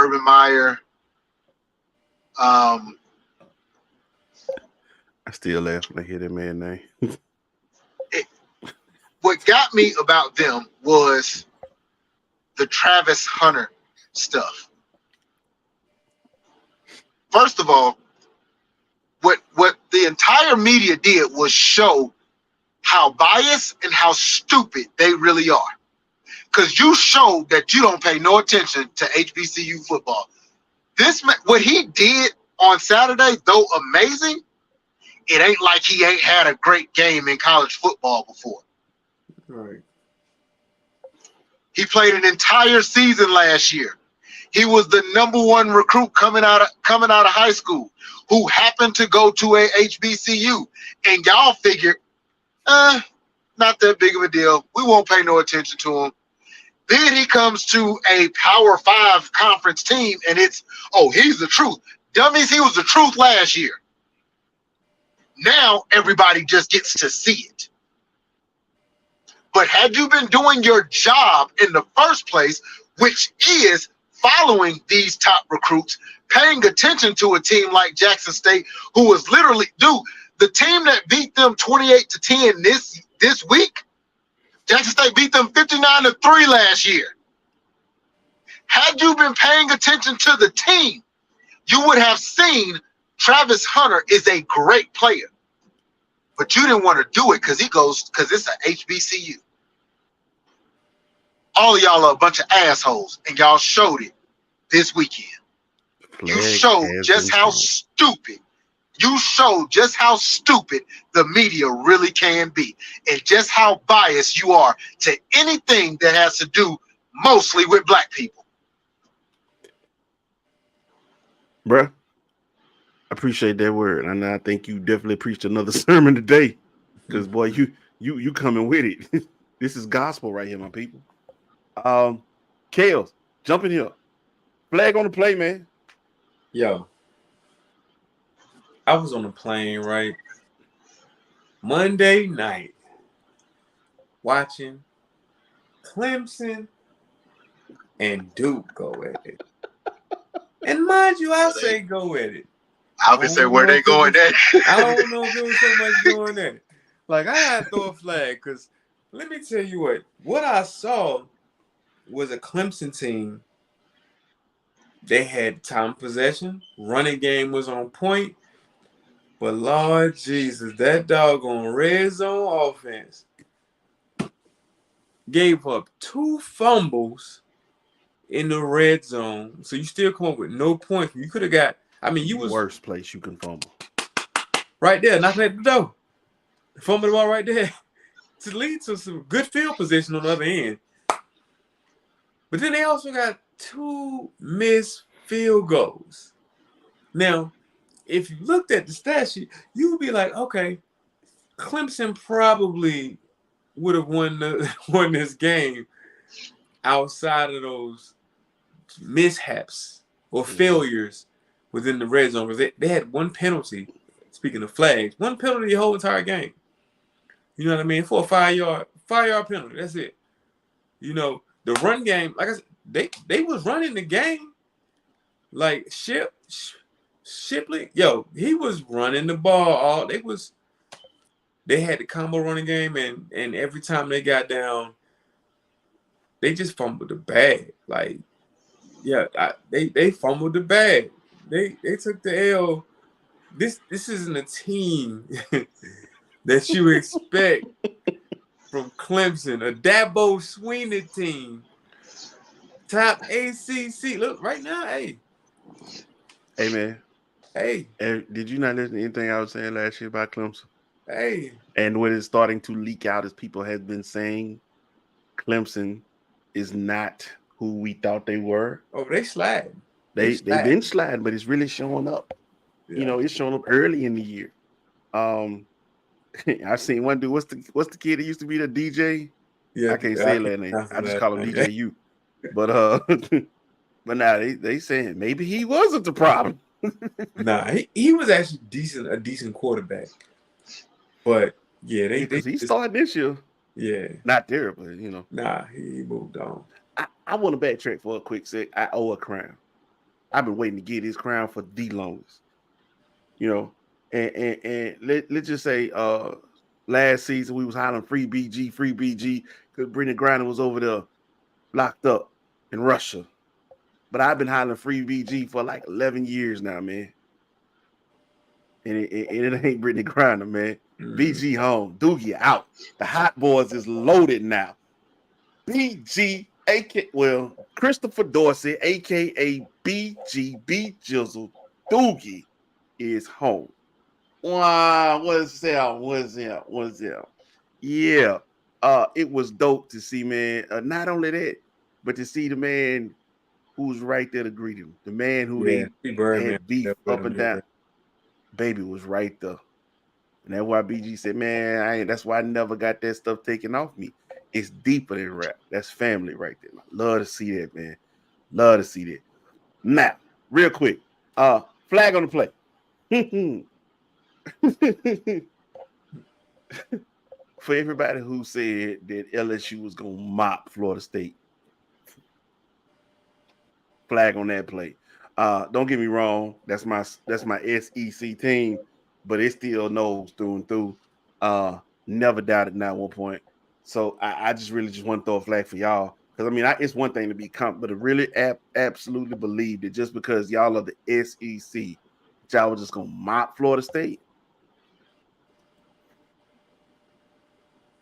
Urban Meyer. I still laugh when I hear that man's name. What got me about them was the Travis Hunter stuff. First of all, what the entire media did was show how biased and how stupid they really are. Because you showed that you don't pay no attention to HBCU football. What he did on Saturday, though amazing, it ain't like he ain't had a great game in college football before. Right. He played an entire season last year. He was the #1 recruit coming out of high school who happened to go to a HBCU. And y'all figured, not that big of a deal. We won't pay no attention to him. Then he comes to a Power 5 conference team, and it's, oh, he's the truth. Dummies, he was the truth last year. Now everybody just gets to see it. But had you been doing your job in the first place, which is following these top recruits, paying attention to a team like Jackson State, who was literally, the team that beat them 28-10 this week, Jackson State beat them 59-3 last year. Had you been paying attention to the team, you would have seen Travis Hunter is a great player. But you didn't want to do it because it's an HBCU. All of y'all are a bunch of assholes, and y'all showed it this weekend. You showed just how stupid the media really can be, and just how biased you are to anything that has to do mostly with black people. Bruh, I appreciate that word, and I think you definitely preached another sermon today. Because boy, you coming with it. This is gospel right here, my people. Kales, jump in here. Flag on the play, man. Yo, I was on a plane, right? Monday night, watching Clemson and Duke go at it. And mind you, I say go at it. I would say where they going at. I don't know if there was so much going at it. Like, I had to throw a flag because let me tell you what I saw was a Clemson team. They had time possession. Running game was on point. But Lord Jesus, that doggone red zone offense gave up 2 fumbles in the red zone. So you still come up with no points. You could have got, you was worst place you can fumble. Right there, knocking at the door. Fumble the ball right there to lead to some good field position on the other end. But then they also got 2 missed field goals. Now, if you looked at the stat sheet, you would be like, okay, Clemson probably would have won this game outside of those mishaps or failures within the red zone. Because they had 1 penalty, speaking of flags, 1 penalty the whole entire game. You know what I mean? For a 5-yard penalty. That's it. You know, the run game, like I said, they was running the game. Like Shipley, he was running the ball all. They had the combo running game, and every time they got down, they just fumbled the bag. Like, they fumbled the bag. They took the L. This isn't a team that you expect from Clemson, a Dabo Swinney team, top ACC. Look, right now, hey, man. Hey, did you not listen to anything I was saying last year about Clemson? Hey, and what is starting to leak out, as people have been saying, Clemson is not who we thought they were. Oh, they slide. They've been sliding, but it's really showing up. Yeah. You know, it's showing up early in the year. I seen one dude. What's the kid that used to be the DJ? Yeah, I can't say that name. I just call him DJ U. But but now they saying maybe he wasn't the problem. Nah, he was actually a decent quarterback. But yeah, because he started this year. Yeah, not there, but you know. Nah, he moved on. I want to backtrack for a quick sec. I owe a crown. I've been waiting to get his crown for the longest. You know, and let's just say last season we was hollering free BG because Brendan Grinder was over there locked up in Russia. But I've been hollering free BG for like 11 years now, man. And it ain't Brittany Griner, man. BG home. Doogie out. The Hot Boys is loaded now. BG, Christopher Dorsey, a.k.a. BG, B Jizzle, Doogie is home. Wow, what's up? Yeah. It was dope to see, man. Not only that, but to see the man who was right there to greet him. The man who they had beef up and down. Baby was right there. And that's why BG said, man, that's why I never got that stuff taken off me. It's deeper than rap. That's family right there. Love to see that, man. Love to see that. Now, real quick, flag on the play. For everybody who said that LSU was going to mop Florida State, flag on that play. Don't get me wrong. That's my SEC team, but it still knows through and through. Never doubted not one point. So I just really just want to throw a flag for y'all. Because I mean, it's one thing to be comp, but to really absolutely believe that just because y'all are the SEC, y'all were just gonna mop Florida State.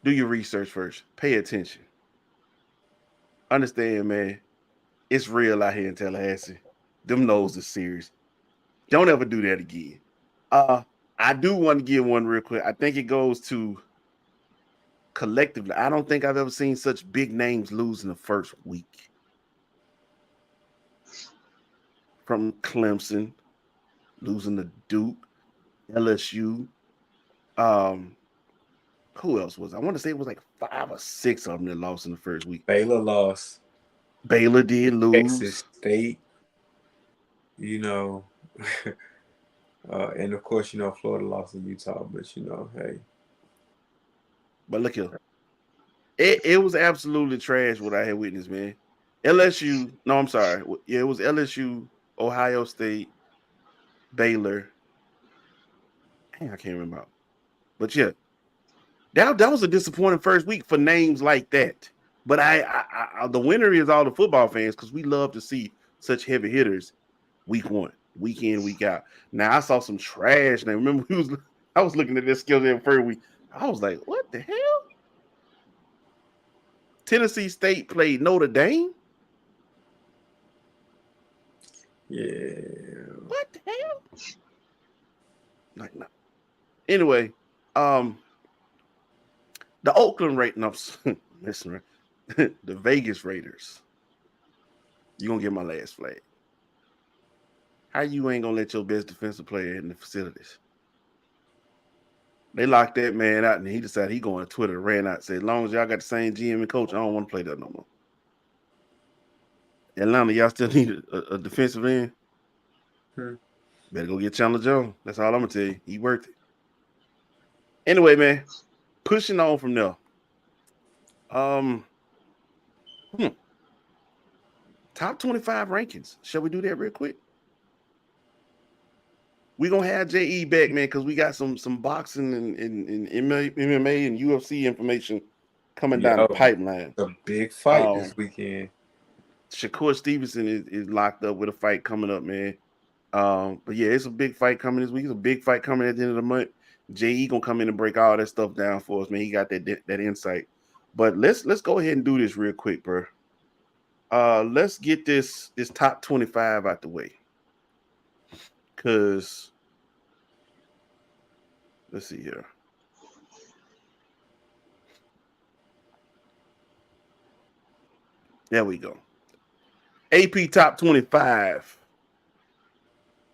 Do your research first. Pay attention. Understand, man. It's real out here in Tallahassee. Them noses serious. Don't ever do that again. I do want to give one real quick. I think it goes to collectively. I don't think I've ever seen such big names lose in the first week. From Clemson, losing to Duke, LSU. Who else was? I want to say it was like 5 or 6 of them that lost in the first week. Baylor lost. Baylor did lose. Texas State. You know, and of course, you know, Florida lost to Utah, but you know, hey. But look here. It was absolutely trash what I had witnessed, man. LSU, no, I'm sorry. Yeah, it was LSU, Ohio State, Baylor. I can't remember. But yeah, that was a disappointing first week for names like that. But I the winner is all the football fans because we love to see such heavy hitters week one, week in, week out. Now I saw some trash. Now remember I was looking at this skill in first week. I was like, what the hell? Tennessee State played Notre Dame. Yeah. What the hell? Like no. Anyway, the Oakland Raiders, listen, the Vegas Raiders. You gonna get my last flag? How you ain't gonna let your best defensive player in the facilities? They locked that man out, and he decided he going to Twitter, ran out, said, "As long as y'all got the same GM and coach, I don't want to play that no more." Atlanta, y'all still need a defensive end. Better go get Chandler Jones. That's all I'm gonna tell you. He worked it. Anyway, man, pushing on from there. Top 25 rankings. Shall we do that real quick? We're gonna have JE back, man, because we got some boxing and MMA and UFC information coming down the pipeline. A big fight this weekend. Shakur Stevenson is locked up with a fight coming up, man. But yeah, it's a big fight coming this week. It's a big fight coming at the end of the month. JE gonna come in and break all that stuff down for us, man. He got that insight. But let's go ahead and do this real quick, bro. Let's get this top 25 out the way. Cause let's see here. There we go. AP top 25.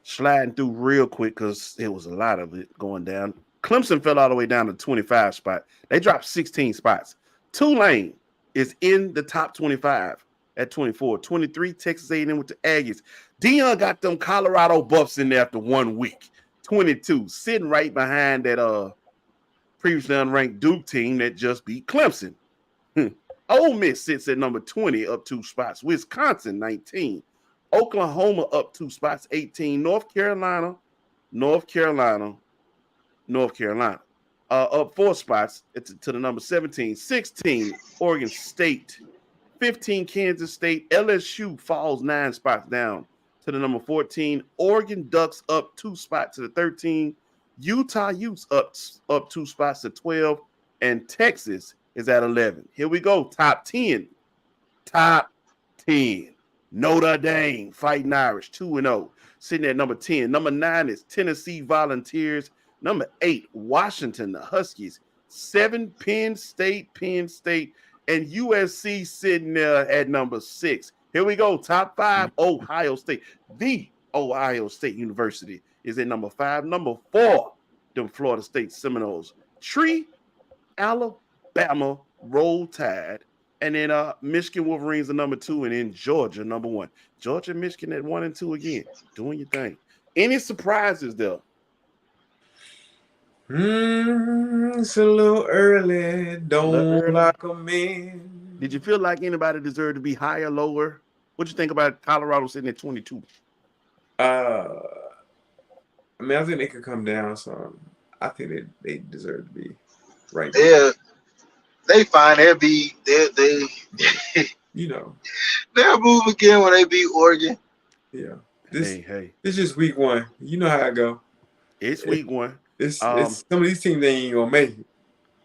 Sliding through real quick because there was a lot of it going down. Clemson fell all the way down to 25 spot. They dropped 16 spots. Tulane is in the top 25 at 24. 23, Texas A&M with the Aggies. Deion got them Colorado Buffs in there after 1 week. 22, sitting right behind that previously unranked Duke team that just beat Clemson. Ole Miss sits at number 20, up 2 spots. Wisconsin, 19. Oklahoma up 2 spots, 18. North Carolina, up 4 spots to the number 17. 16, Oregon State. 15, Kansas State. LSU falls 9 spots down to the number 14. Oregon Ducks up 2 spots to the 13. Utah Utes up 2 spots to 12. And Texas is at 11. Here we go. Top 10. Top 10. Notre Dame fighting Irish 2-0, sitting at number 10. Number 9 is Tennessee Volunteers. Number 8, Washington, the Huskies. 7, Penn State, and USC sitting there at number 6. Here we go. Top 5, Ohio State. The Ohio State University is at number 5. Number 4, the Florida State Seminoles. Tree, Alabama, Roll Tide. And then Michigan Wolverines are number 2, and then Georgia number 1. Georgia and Michigan at 1 and 2 again, doing your thing. Any surprises though? It's a little early. Don't lock them in. Did you feel like anybody deserved to be higher, lower? What you think about Colorado sitting at 22? I mean, I think they could come down. So I think they deserve to be right there. Yeah, They fine. They'll move again when they beat Oregon. Yeah. This is just week one. You know how I go. It's week one. It's some of these teams they ain't gonna make it.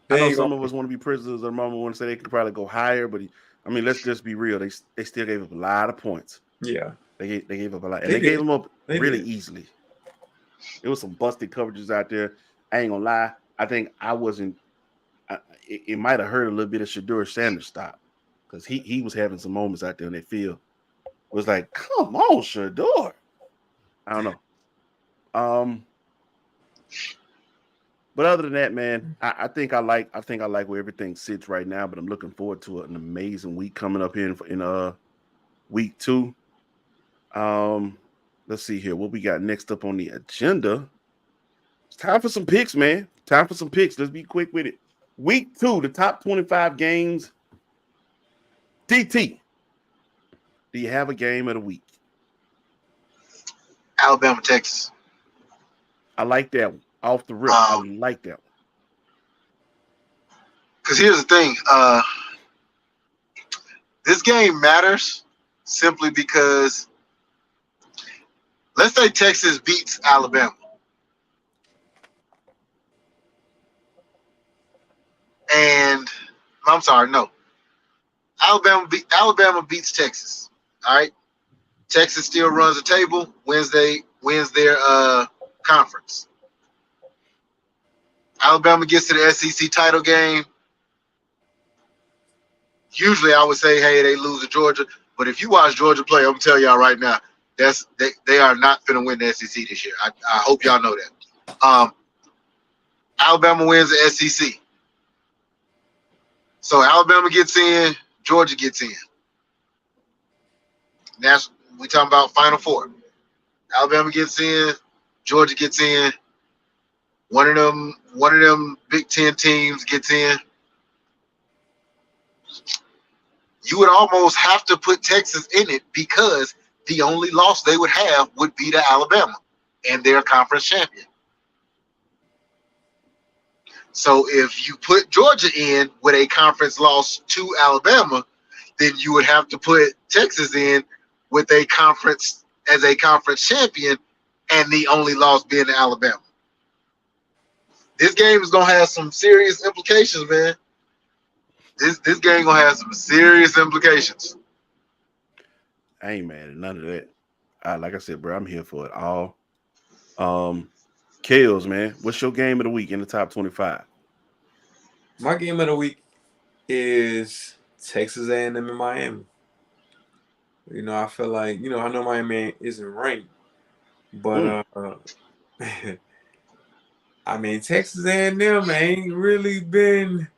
I know some of us want to be prisoners of the moment. Want to say they could probably go higher, but I mean, let's just be real. They still gave up a lot of points. Yeah, they gave up a lot, and they gave them up really easily. There was some busted coverages out there. I ain't gonna lie. I think I wasn't. It might have hurt a little bit of Shedeur Sanders' stop because he was having some moments out there in that field. It was like, come on, Shedeur. I don't know. But other than that, man, I think I like where everything sits right now. But I'm looking forward to an amazing week coming up here in week 2. Let's see here what we got next up on the agenda. It's time for some picks, man. Time for some picks. Let's be quick with it. Week 2, the top 25 games. DT, do you have a game of the week? Alabama, Texas. I like that one. Off the rip, I like that one. Because here's the thing. This game matters simply because let's say Texas beats Alabama. And I'm sorry, no. Alabama beats Texas. All right. Texas still runs the table, wins their conference. Alabama gets to the SEC title game. Usually I would say, hey, they lose to Georgia. But if you watch Georgia play, I'm going to tell y'all right now, they are not going to win the SEC this year. I hope y'all know that. Alabama wins the SEC. So Alabama gets in, Georgia gets in. We talking about Final Four. Alabama gets in, Georgia gets in. One of them Big Ten teams gets in. You would almost have to put Texas in it because the only loss they would have would be to Alabama and their conference champion. So if you put Georgia in with a conference loss to Alabama, then you would have to put Texas in with a conference champion and the only loss being to Alabama. This game is gonna have some serious implications, man. This game gonna have some serious implications. I ain't mad at none of that. Like I said, bro, I'm here for it all. Kales, man, what's your game of the week in the top 25? My game of the week is Texas A&M and Miami. You know, I feel like, I know Miami isn't ranked, but I mean, Texas A&M ain't really been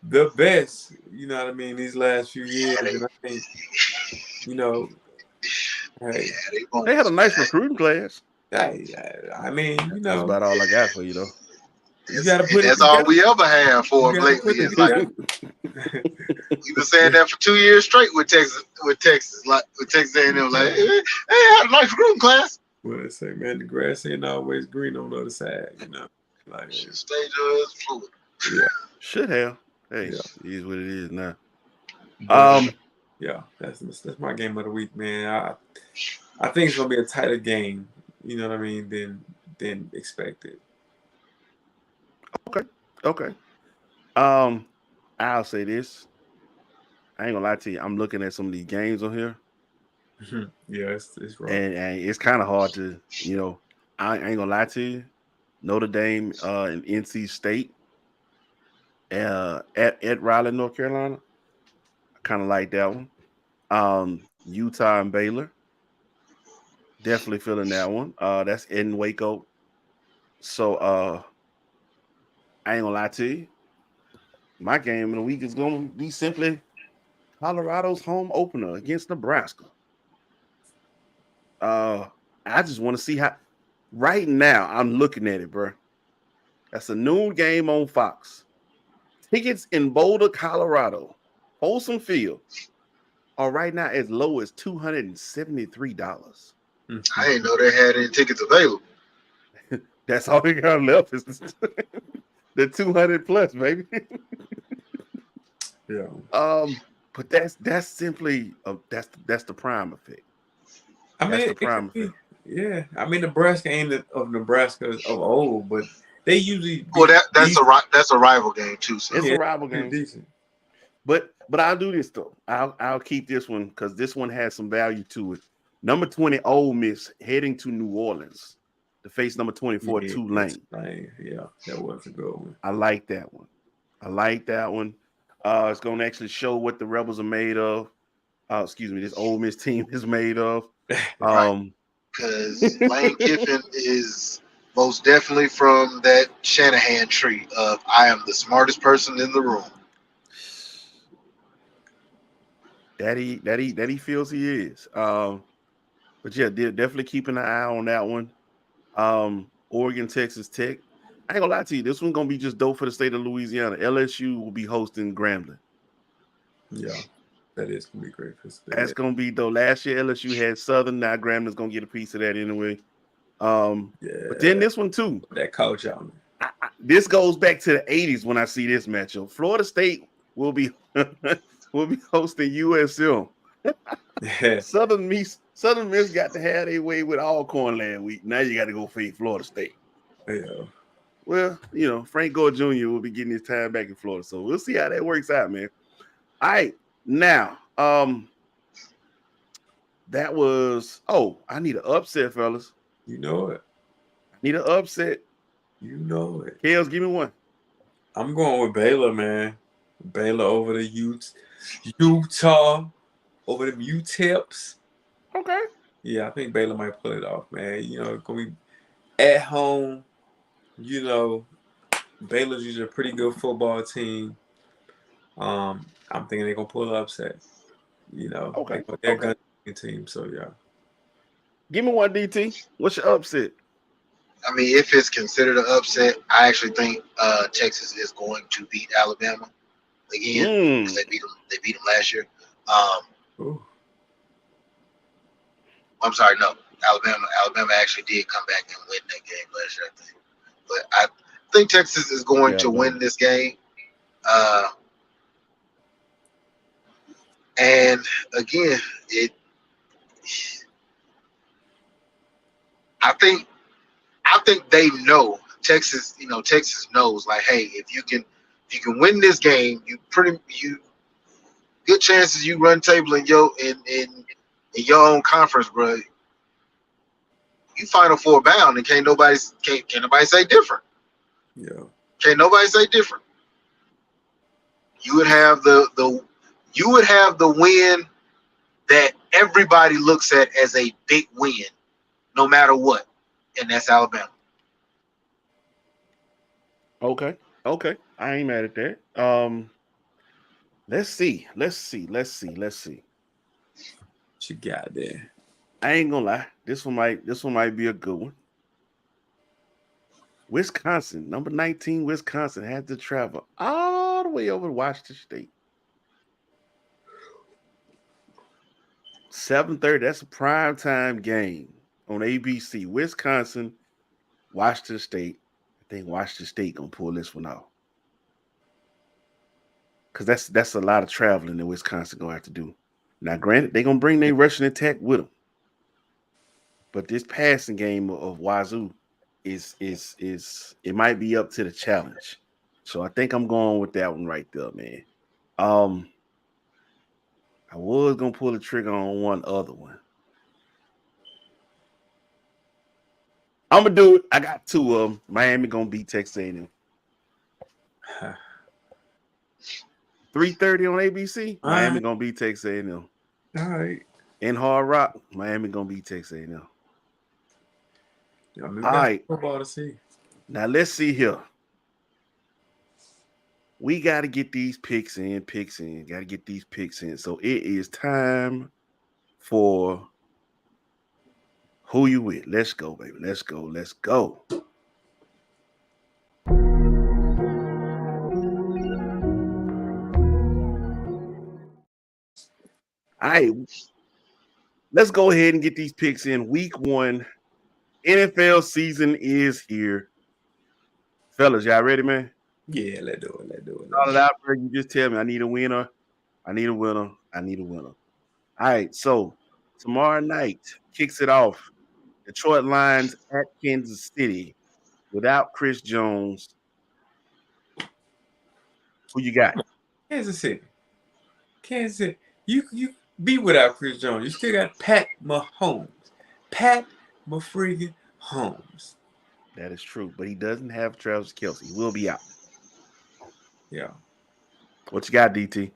the best, you know what I mean, these last few years. And I think, hey, they had a nice recruiting class. I mean, that's about all I got for you, though. You gotta put that's all we ever have for them lately. It's like we've been saying that for 2 years straight with Texas, like with Texas A&M. Like, hey, had a nice recruiting class. Well, they say, man, the grass ain't always green on the other side, Like, stage is fluid. Yeah, should have. Hey, it is what it is now. Yeah, that's my game of the week, man. I think it's gonna be a tighter game, you know what I mean, than expected. Okay. I'll say this. I ain't gonna lie to you. I'm looking at some of these games on here. Yeah, it's wrong. And it's kind of hard to, I ain't gonna lie to you. Notre Dame and NC State at Raleigh, North Carolina. I kind of like that one. Utah and Baylor. Definitely feeling that one. That's in Waco. So I ain't gonna lie to you. My game of the week is gonna be simply Colorado's home opener against Nebraska. I just want to see how. Right now, I'm looking at it, bro. That's a noon game on Fox. Tickets in Boulder, Colorado, Folsom Field, are right now as low as $273. I didn't know they had any tickets available. That's all they got left is the 200 plus, baby. Yeah. But that's simply that's the prime effect. I mean, That's the it could prime be. effect. Yeah. I mean, Nebraska ain't of Nebraska of old, but they usually Well, be decent. that's a rival game too. So It's a Yeah, rival pretty game. decent. But I'll do this though. I'll keep this one because this one has some value to it. Number 20, Ole Miss heading to New Orleans to face number 24, Yeah, Tulane. yeah, that was a good one. I like that one. I like that one. It's going to actually show what the Rebels are made of. Excuse me, this Ole Miss team is made of. right, because Lane Kiffin is most definitely from that Shanahan tree of I am the smartest person in the room. That he feels he is. But yeah, definitely keeping an eye on that one. Oregon, Texas Tech. I ain't gonna lie to you, this one's gonna be just dope for the state of Louisiana. LSU will be hosting Grambling. Yeah, that is gonna be great for That's that. gonna be though. Last year LSU had Southern. Now Grambling's gonna get a piece of that anyway. But then Yeah, this one too. that coach on This goes back to the 80s when I see this matchup. Florida State will be will be hosting USM. Yeah, Southern Miss got to have their way with Alcorn last week. Now you got to go face Florida State. yeah. Well, Frank Gore Jr. will be getting his time back in Florida, so we'll see how that works out, man. All right, now, that was. Oh, I need an upset, fellas. You know it. I need an upset. You know it. Kales, give me one. I'm going with Baylor, man. Baylor over the Utah, over the UTEPs. Okay. Yeah, I think Baylor might pull it off, man. Gonna be at home. Baylor's usually a pretty good football team. I'm thinking they're gonna pull the upset. Okay. They're a gun team, so yeah. Give me one, DT. What's your upset? I mean, if it's considered an upset, I actually think Texas is going to beat Alabama again because they beat them last year. I'm sorry, no, Alabama actually did come back and win that game last year, I think. But I think Texas is going to win this game. And again, I think they know Texas. Texas knows like, hey, if you can win this game, you good chances you run table in your own conference, bro. You Final Four bound, and can't nobody say different. Yeah, can't nobody say different. You would have the win that everybody looks at as a big win, no matter what, and that's Alabama. Okay. I ain't mad at that. Let's see. what you got there? I ain't gonna lie. This one might be a good one. Wisconsin, number 19, Wisconsin had to travel all the way over to Washington State. 7:30. That's a prime time game on ABC. Wisconsin, Washington State. I think Washington State gonna pull this one off. Because that's a lot of traveling that Wisconsin gonna have to do. Now, granted, they're gonna bring their rushing attack with them. But this passing game of Wazoo is it might be up to the challenge. So I think I'm going with that one right there, man. I was gonna pull the trigger on one other one. I'm gonna do it. I got two of them. Miami gonna beat Texas A&M. 3:30 on ABC. Miami gonna beat Texas A&M. All right. In Hard Rock, Miami gonna beat Texas A&M. All right. Football to see. Now let's see here. We got to get these picks in. Got to get these picks in. So it is time for who you with. Let's go, baby. Let's go. All right. Let's go ahead and get these picks in. Week 1. NFL season is here. Fellas, y'all ready, man? Yeah, let's do it. All it out, bro. You just tell me I need a winner. I need a winner. I need a winner. All right. So tomorrow night kicks it off. Detroit Lions at Kansas City without Chris Jones. Who you got? Kansas City. You be without Chris Jones. You still got Pat Mahomes. Pat freaking Holmes. That is true, but he doesn't have Travis Kelce. He will be out. Yeah. What you got, DT?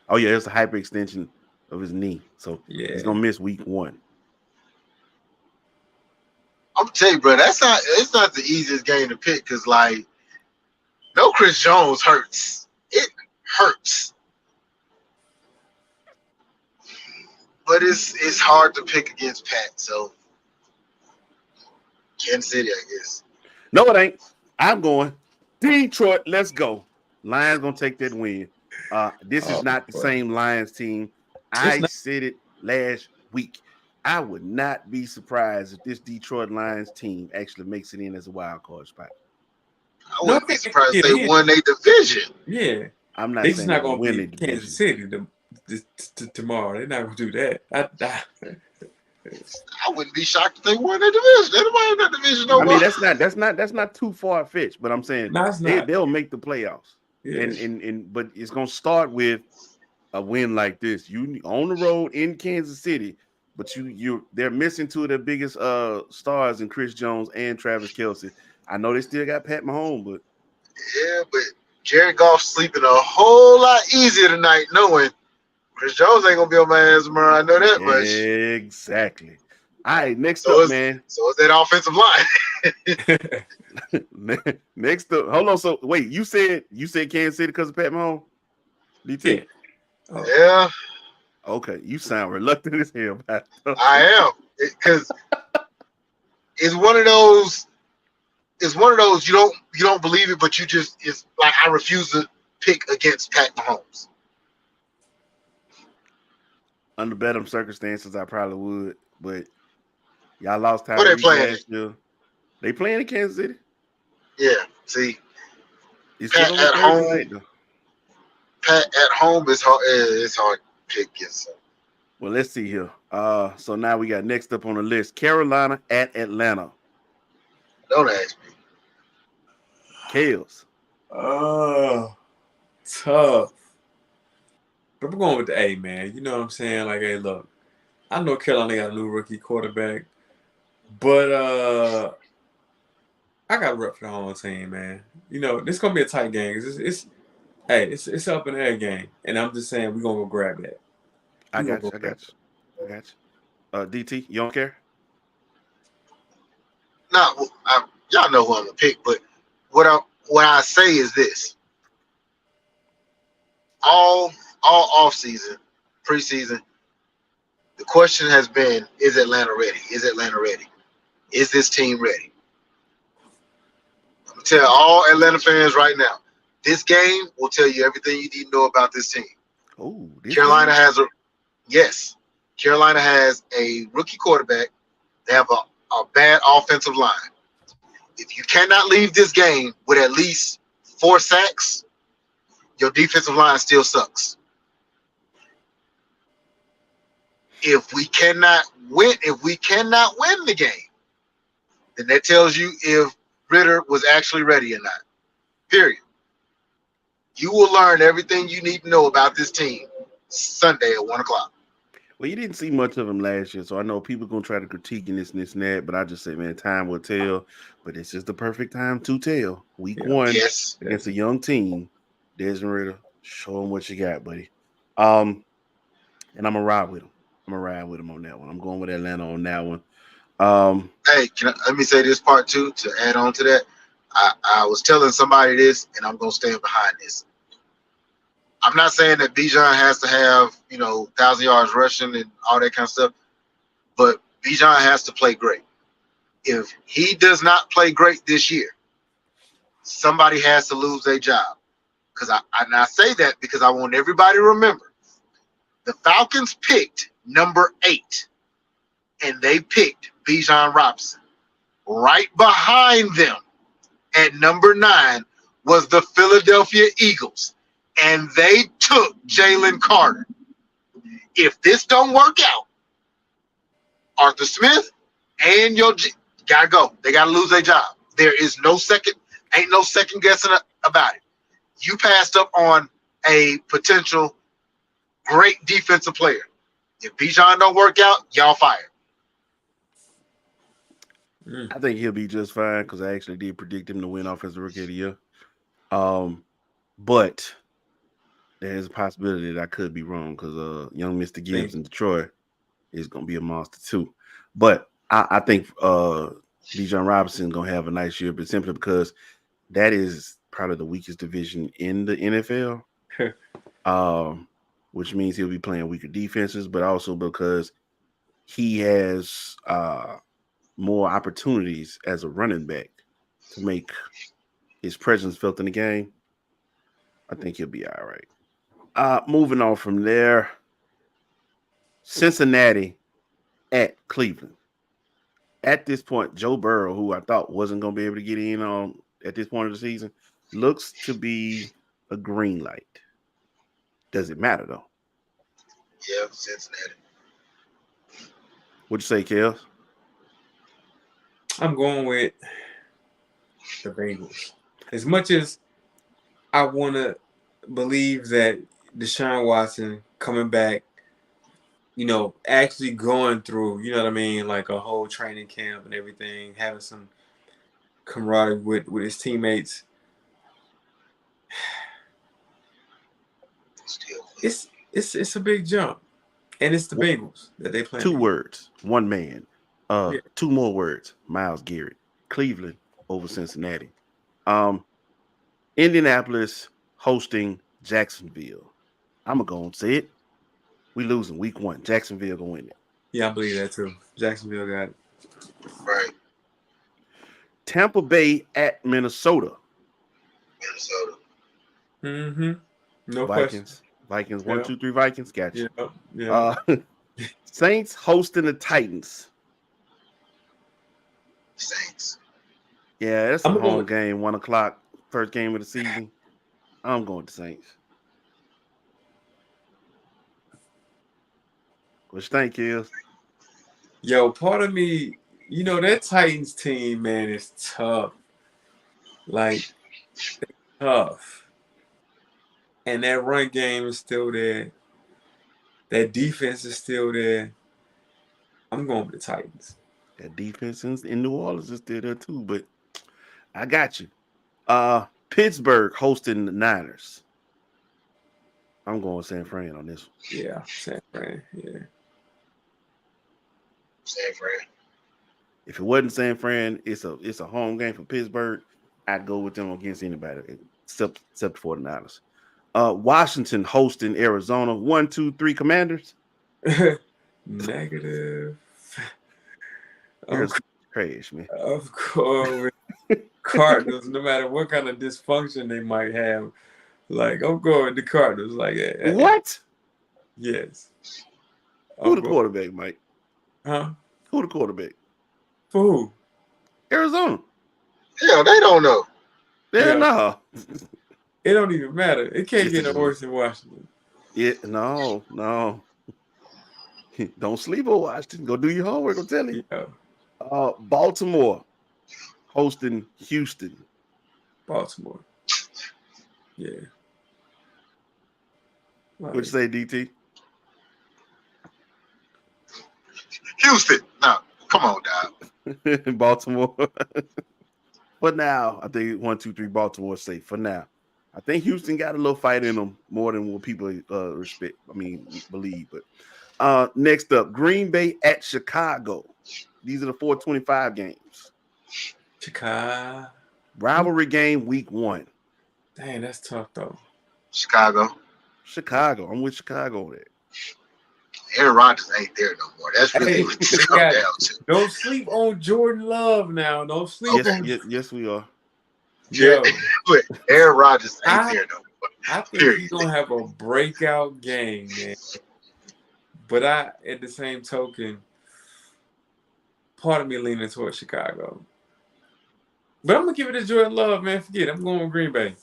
Oh yeah, it's a hyperextension of his knee, so he's gonna miss week 1. I'm telling you, bro, it's not the easiest game to pick because like no Chris Jones hurts. It hurts. But it's hard to pick against Pat, so Kansas City, I guess. No, it ain't. I'm going Detroit. Let's go. Lions gonna take that win. This is not the same Lions team. I said it last week. I would not be surprised if this Detroit Lions team actually makes it in as a wild card spot. I wouldn't be surprised if they won their division. Yeah. I'm not They're saying just not going win to the beat Kansas City tomorrow. They're not going to do that. I wouldn't be shocked if they won their division. They don't win that division no more. I mean, that's not too far fetched, but I'm saying they'll make the playoffs. Yeah. But it's gonna start with a win like this. You on the road in Kansas City, but they're missing 2 of their biggest stars in Chris Jones and Travis Kelce. I know they still got Pat Mahomes, but Jared Goff's sleeping a whole lot easier tonight, knowing Chris Jones ain't gonna be on my ass tomorrow. I know that much. Exactly. All right, next up, man. So is that offensive line. Next up, hold on. So wait, you said Kansas City because of Pat Mahomes? DT? Oh. Yeah. Okay, you sound reluctant as hell. I am, because it's one of those. It's one of those you don't believe it, but it's like I refuse to pick against Pat Mahomes. Under better circumstances, I probably would, but y'all lost time. What they playing? They playing in Kansas City. Yeah. See, Pat at home. Pat at home is hard. It's hard to pick against. Well, let's see here. So now we got next up on the list: Carolina at Atlanta. Don't ask me. Kales. Oh, tough. But we're going with the A, man. You know what I'm saying? Like, hey, look, I know Carolina got a new rookie quarterback, but I got to rep for the home team, man. You know, this is gonna be a tight game. It's up in the air game, and I'm just saying we're gonna go grab that. I got you. DT, you don't care? No, y'all know who I'm gonna pick, but what I say is this: all off season, preseason, the question has been: is Atlanta ready? Is Atlanta ready? Is this team ready? I'm gonna tell all Atlanta fans right now: this game will tell you everything you need to know about this team. Oh, Carolina has a rookie quarterback. They have a bad offensive line. If you cannot leave this game with at least 4 sacks, your defensive line still sucks. If we cannot win the game, then that tells you if Ritter was actually ready or not. Period. You will learn everything you need to know about this team Sunday at 1:00. Well, you didn't see much of him last year, so I know people are going to try to critique this and that, but I just say, man, time will tell. But this is the perfect time to tell. Week 1 against a young team. Desmond Ritter, show him what you got, buddy. And I'm going to ride with him. On that one. I'm going with Atlanta on that one. Hey, let me say this part too to add on to that. I was telling somebody this, and I'm going to stand behind this. I'm not saying that Bijan has to have, 1,000 yards rushing and all that kind of stuff, but Bijan has to play great. If he does not play great this year, somebody has to lose their job. Because I say that because I want everybody to remember the Falcons picked number 8, and they picked Bijan Robinson. Right behind them at number 9 was the Philadelphia Eagles, and they took Jalen Carter. If this don't work out, Arthur Smith and your gotta go. They gotta lose their job. There is ain't no second guessing about it. You passed up on a potential great defensive player. If Bijan don't work out, y'all fired. I think he'll be just fine because I actually did predict him to win Offensive Rookie of the Year. But there's a possibility that I could be wrong because young Mr. Gibbs in Detroit is going to be a monster too. But I think Bijan Robinson is going to have a nice year, but simply because that is probably the weakest division in the NFL, which means he'll be playing weaker defenses, but also because he has more opportunities as a running back to make his presence felt in the game. I think he'll be all right. Moving on from there, Cincinnati at Cleveland. At this point, Joe Burrow, who I thought wasn't going to be able to get in on at this point of the season, looks to be a green light. Does it matter, though? Yeah, Cincinnati. What'd you say, Kels? I'm going with the Bengals. As much as I want to believe that Deshaun Watson coming back, actually going through, you know what I mean, like a whole training camp and everything, having some camaraderie with his teammates. It's a big jump. And it's the Bengals that they play. 2 words, 1 man. 2 more words, Myles Garrett. Cleveland over Cincinnati. Indianapolis hosting Jacksonville. I'm going to say it. We losing week 1. Jacksonville going to win it. Yeah, I believe that too. Jacksonville got it. Right. Tampa Bay at Minnesota. Mm-hmm. No Vikings. question. Vikings. 1, 2, 3 Vikings. Gotcha. Yeah. Saints hosting the Titans. Saints. Yeah, that's a home game. 1 o'clock. First game of the season. I'm going to Saints. What you think, Kills? Yo, part of me, that Titans team, man, is tough. Like, tough. And that run game is still there. That defense is still there. I'm going with the Titans. That defense in New Orleans is still there too, but I got you. Pittsburgh hosting the Niners. I'm going San Fran on this one. Yeah, San Fran. Yeah. San Fran. If it wasn't San Fran, it's a home game for Pittsburgh. I'd go with them against anybody except for the Niners. Washington hosting Arizona. 1, 2, 3 Commanders. Negative. Crash, man. Of course, Cardinals. No matter what kind of dysfunction they might have, like I'm going with the Cardinals. Like what? Yes. Who the quarterback, Mike? Huh? Who the quarterback? For who? Arizona. Yeah, they don't know. No. It don't even matter. It can't get no worse than Washington. Yeah, no. Don't sleep on Washington. Go do your homework. I'm telling you. Yeah. Baltimore hosting Houston. Baltimore. Yeah. What'd you say, DT? Houston. No, come on, dog. Baltimore. For now, I think 1, 2, 3 Baltimore is safe. For now, I think Houston got a little fight in them more than what people believe. But next up, Green Bay at Chicago. These are the 425 games. Chicago. Rivalry game week 1. Dang, that's tough though. Chicago. I'm with Chicago there. Aaron Rodgers ain't there no more. That's really what this comes down to. Don't sleep on Jordan Love now. Don't sleep on. Yes, we are. Yo, Aaron Rodgers ain't there no more. I think he's gonna have a breakout game, man. But at the same token, part of me leaning towards Chicago. But I'm gonna give it to Jordan Love, man. Forget it. I'm going with Green Bay.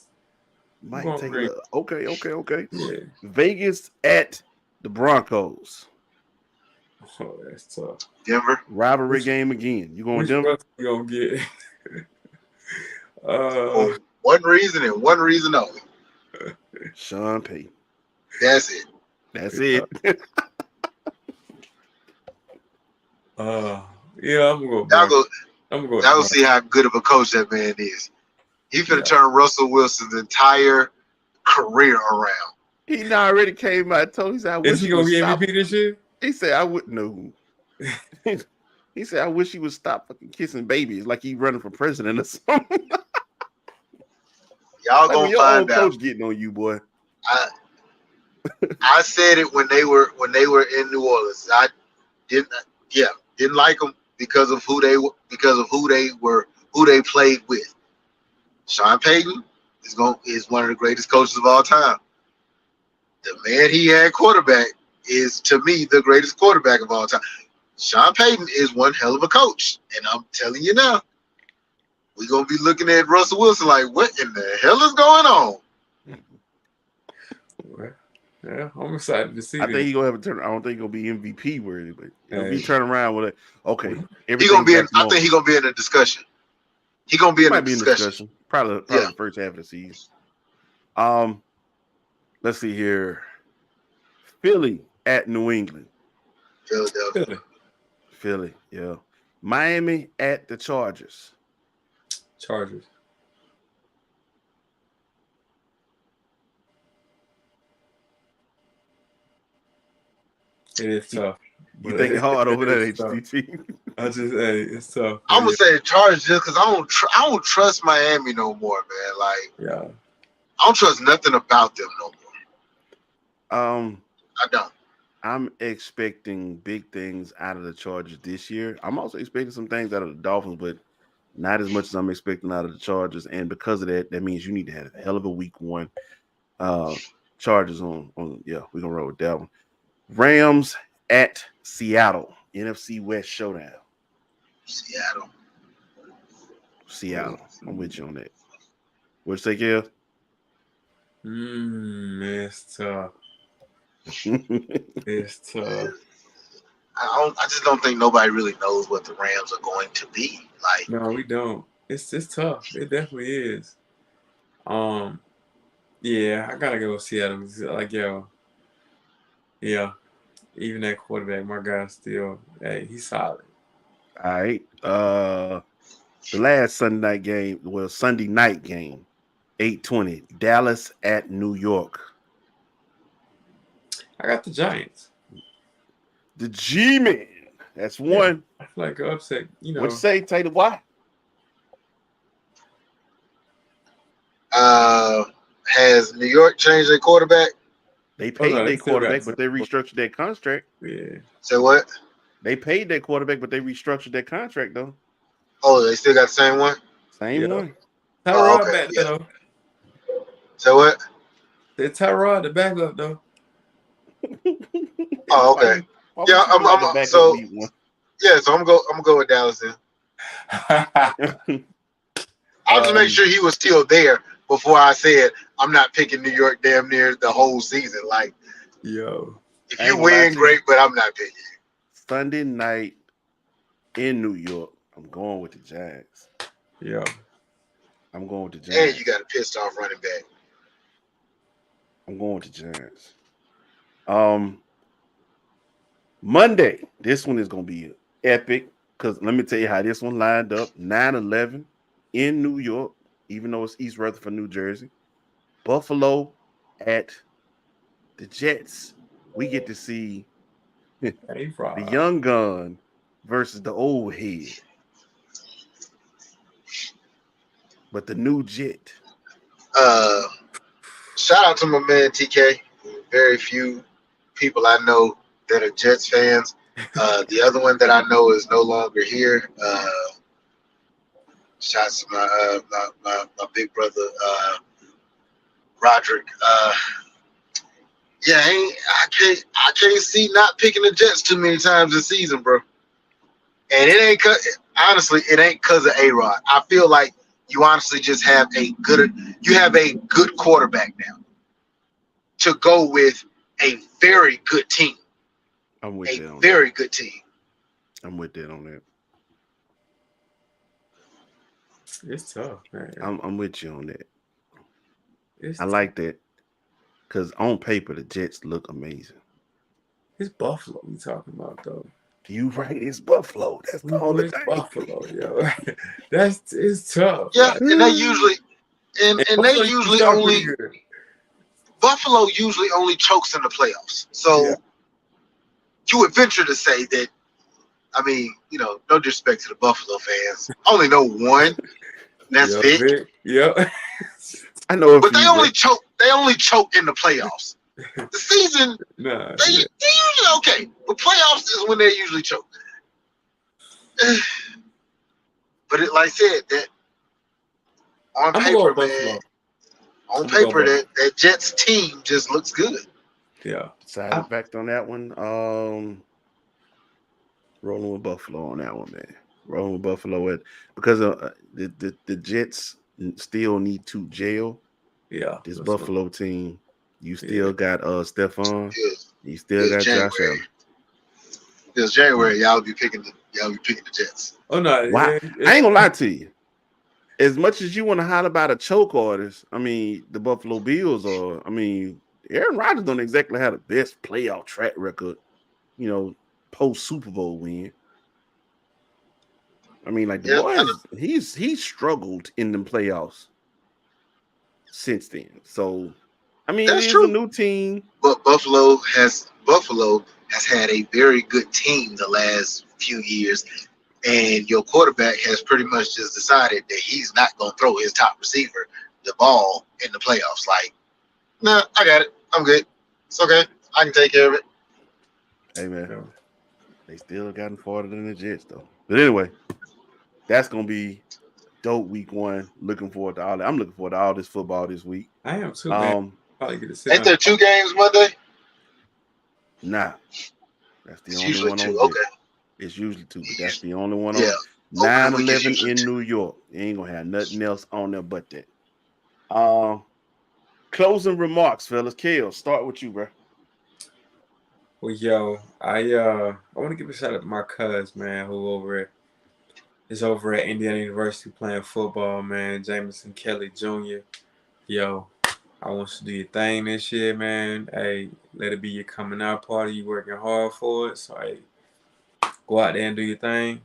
Might take a okay. Yeah. Vegas at the Broncos. Oh, that's tough. Denver. Rivalry game again. You going Denver? You gonna get? For one reason and one reason only. Sean Payton. That's it. That's it. Yeah, I'm gonna go. Y'all go see how good of a coach that man is. He finna turn Russell Wilson's entire career around. He already came out and told me, is he gonna get MVP this year? He said, I wouldn't know. He said, I wish he would stop fucking kissing babies like he running for president or something. Y'all gonna find out. Coach getting on you, boy. I said it when they were in New Orleans. I didn't like them because of who they played with. Sean Payton is one of the greatest coaches of all time. The man he had quarterback is, to me, the greatest quarterback of all time. Sean Payton is one hell of a coach, and I'm telling you now, we're gonna be looking at Russell Wilson like, what in the hell is going on? Yeah, I'm excited to see. I think he's gonna have a turn. I don't think he'll be MVP worthy, but he'll be turning around with it. Okay, he's gonna be. I think he's gonna be in a discussion. He's gonna be in a discussion. Probably the first half of the season. Let's see here. Philly at New England. Philly, yeah. Miami at the Chargers. It is tough. You think hard over that, HTT? It's tough. I'm gonna say the Chargers just because I don't trust Miami no more, man. Like, I don't trust nothing about them no more. I don't. I'm expecting big things out of the Chargers this year. I'm also expecting some things out of the Dolphins, but not as much as I'm expecting out of the Chargers. And because of that, that means you need to have a hell of a week one. Chargers on we're gonna roll with that one. Rams at Seattle, NFC West showdown. Seattle. I'm with you on that. What'd you say, Kev? It's tough. It's tough. I just don't think nobody really knows what the Rams are going to be. Like, no, we don't. It's tough. It definitely is. Yeah, I gotta go with Seattle. Like, even that quarterback, my guy, still, he's solid. All right. The last Sunday night game, 8:20, Dallas at New York. I got the Giants. The G-Man. That's one. I feel like an upset. What you say, Taylor? Why? Has New York changed their quarterback? They paid their quarterback, but they restructured their contract. Yeah. So what? They paid their quarterback, but they restructured their contract, though. Oh, they still got the same one? Same one. Tyrod back though. So what? It's Tyrod the backup though. Oh, okay. So I'm gonna go with Dallas then. I'll just make sure he was still there before I said I'm not picking New York damn near the whole season. Like, if you win, great, but I'm not picking you. Sunday night in New York, I'm going with the Giants. I'm going with the Giants. And you got a pissed off running back. I'm going with the Giants. Monday, this one is going to be epic because let me tell you how this one lined up. 9-11 in New York, even though it's East Rutherford, New Jersey. Buffalo at the Jets. We get to see the young gun versus the old head. But the new Jet. Shout out to my man TK. Very few people I know that are Jets fans. The other one that I know is no longer here. Shouts to my big brother Roderick. I can't see not picking the Jets too many times this season, bro. And it ain't honestly, it ain't because of A-Rod. I feel like you honestly just have a good quarterback now to go with a very good team. I'm with that on very good team. I'm with that on that. It's tough, man. I'm with you on that. I like that because on paper the Jets look amazing. It's Buffalo we talking about though. You right? It's Buffalo. That's the only thing. Buffalo, yo. It's tough. Yeah, like, and they usually and they usually only Buffalo usually only chokes in the playoffs. So you would venture to say that. I mean, no disrespect to the Buffalo fans. I only know one. And that's Vic. Yep. I know, but they only choke. They only choke in the playoffs. The season, they're usually okay, but playoffs is when they usually choke. But like I said, that on paper, man, on paper that Jets team just looks good. Yeah, side effect on that one. Rolling with Buffalo on that one, man. Rolling with Buffalo because the Jets still need to jail. Yeah, this Buffalo team. You still got Stephon. You still got January. Josh Allen. It's January. Y'all be picking the Jets. Oh no! Why? I ain't gonna lie to you. As much as you want to holler about a choke artist, I mean, the Buffalo Bills are. I mean, Aaron Rodgers don't exactly have the best playoff track record. Post Super Bowl win. I mean, like the boys, he's struggled in them playoffs since then. So, I mean, it is a new team. But Buffalo has had a very good team the last few years, and your quarterback has pretty much just decided that he's not going to throw his top receiver the ball in the playoffs. Like, nah, I got it. I'm good. It's okay. I can take care of it. Hey, man. They still gotten farther than the Jets, though. But anyway, that's going to be dope week one. Looking forward to all that. I'm looking forward to all this football this week. I am too, man. Probably get to sit Ain't there 2 games Monday? Nah. That's the only usually one 2. on Okay. Deck. It's usually 2. But that's the only one on 9/11 in New York. You ain't going to have nothing else on there but that. Closing remarks, fellas. Kale, start with you, bro. Well, yo, I want to give a shout out to my cuz, man, who is over at Indiana University playing football, man. Jameson Kelly Jr. Yo, I want you to do your thing this year, man. Hey, let it be your coming out party. You working hard for it, so hey, go out there and do your thing.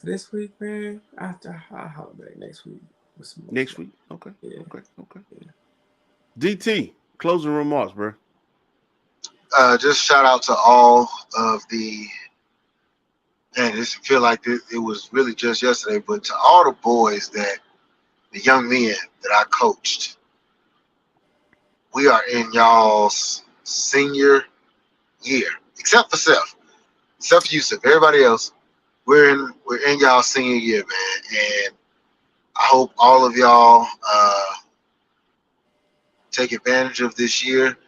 This week, man, I'll holler back next week. Next week? Okay. Yeah. Okay. Yeah. DT, closing remarks, bro. Just shout out to all of the. Man, this feel like it was really just yesterday, but to all the boys the young men that I coached, we are in y'all's senior year, except for Seth, except for Yusuf. Everybody else, we're in y'all senior year, man, and I hope all of y'all take advantage of this year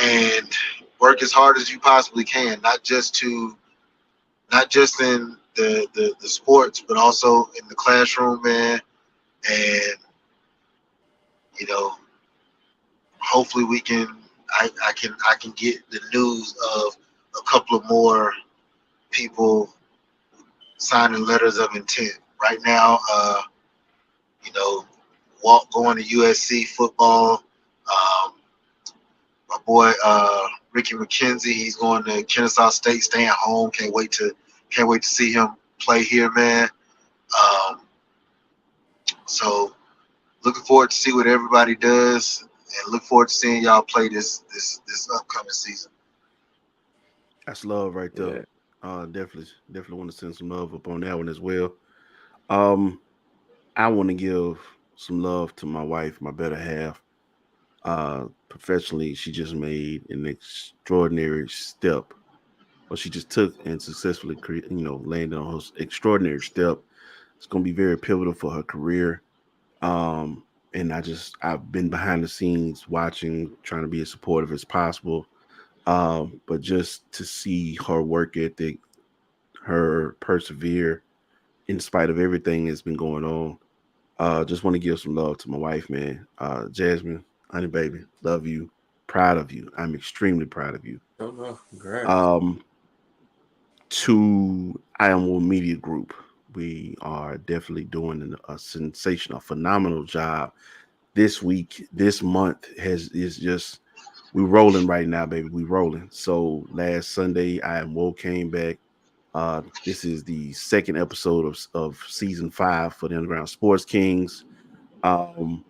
and work as hard as you possibly can, not just in the sports, but also in the classroom, man. And hopefully I can get the news of a couple of more people signing letters of intent. Right now, going to USC football. My boy Ricky McKenzie, he's going to Kennesaw State, staying home. Can't wait to see him play here, man. So looking forward to see what everybody does, and look forward to seeing y'all play this upcoming season. That's love right there. Yeah. Definitely want to send some love up on that one as well. I want to give some love to my wife, my better half. Professionally, she just made an extraordinary step. Well, she just took and successfully, landed on her extraordinary step. It's going to be very pivotal for her career. And I've been behind the scenes watching, trying to be as supportive as possible. But just to see her work ethic, her persevere in spite of everything that's been going on. Just want to give some love to my wife, man. Jasmine, honey baby, love you. Proud of you. I'm extremely proud of you. Oh no, congrats. To I Am One Media Group, we are definitely doing a sensational, phenomenal job this week. This month is just we rolling right now, baby. We rolling. So last Sunday, I Am Woe came back. This is the second episode of season 5 for the Underground Sports Kings. Um,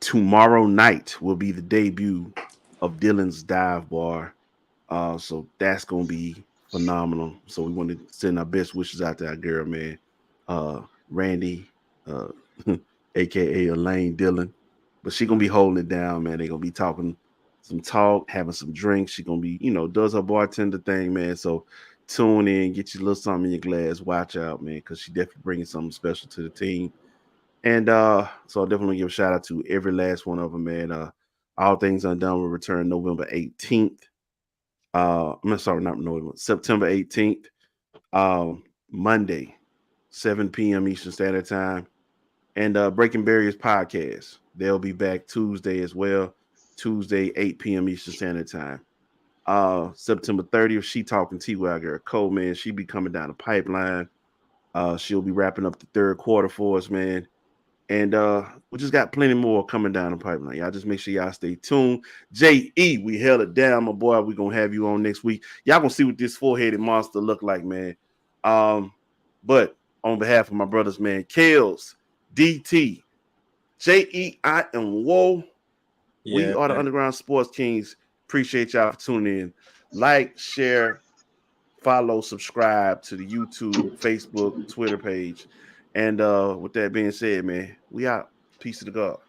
Tomorrow night will be the debut of Dylan's Dive Bar. So that's gonna be phenomenal. So we want to send our best wishes out to our girl, man. Randy, uh, aka Elaine Dillon. But she gonna be holding it down, man. They gonna be talking some talk, having some drinks. She gonna be, does her bartender thing, man. So tune in, get your little something in your glass. Watch out, man, because she definitely bringing something special to the team. And so I'll definitely give a shout out to every last one of them, man. All Things Undone will return November 18th. I'm sorry, not November, September 18th. Monday, 7 p.m. Eastern Standard Time. And Breaking Barriers podcast. They'll be back Tuesday as well. Tuesday, 8 p.m. Eastern Standard Time. September 30th, She Talking T-Wild Girl Cole, man. She be coming down the pipeline. She'll be wrapping up the third quarter for us, man. And we just got plenty more coming down the pipeline. Y'all just make sure y'all stay tuned. J.E., we held it down, my boy. We're going to have you on next week. Y'all going to see what this four-headed monster look like, man. But on behalf of my brothers, man, Kels, DT, J.E.I., and Whoa, we are the Underground Sports Kings. Appreciate y'all for tuning in. Like, share, follow, subscribe to the YouTube, Facebook, Twitter page. And with that being said, man, we out. Peace to the God.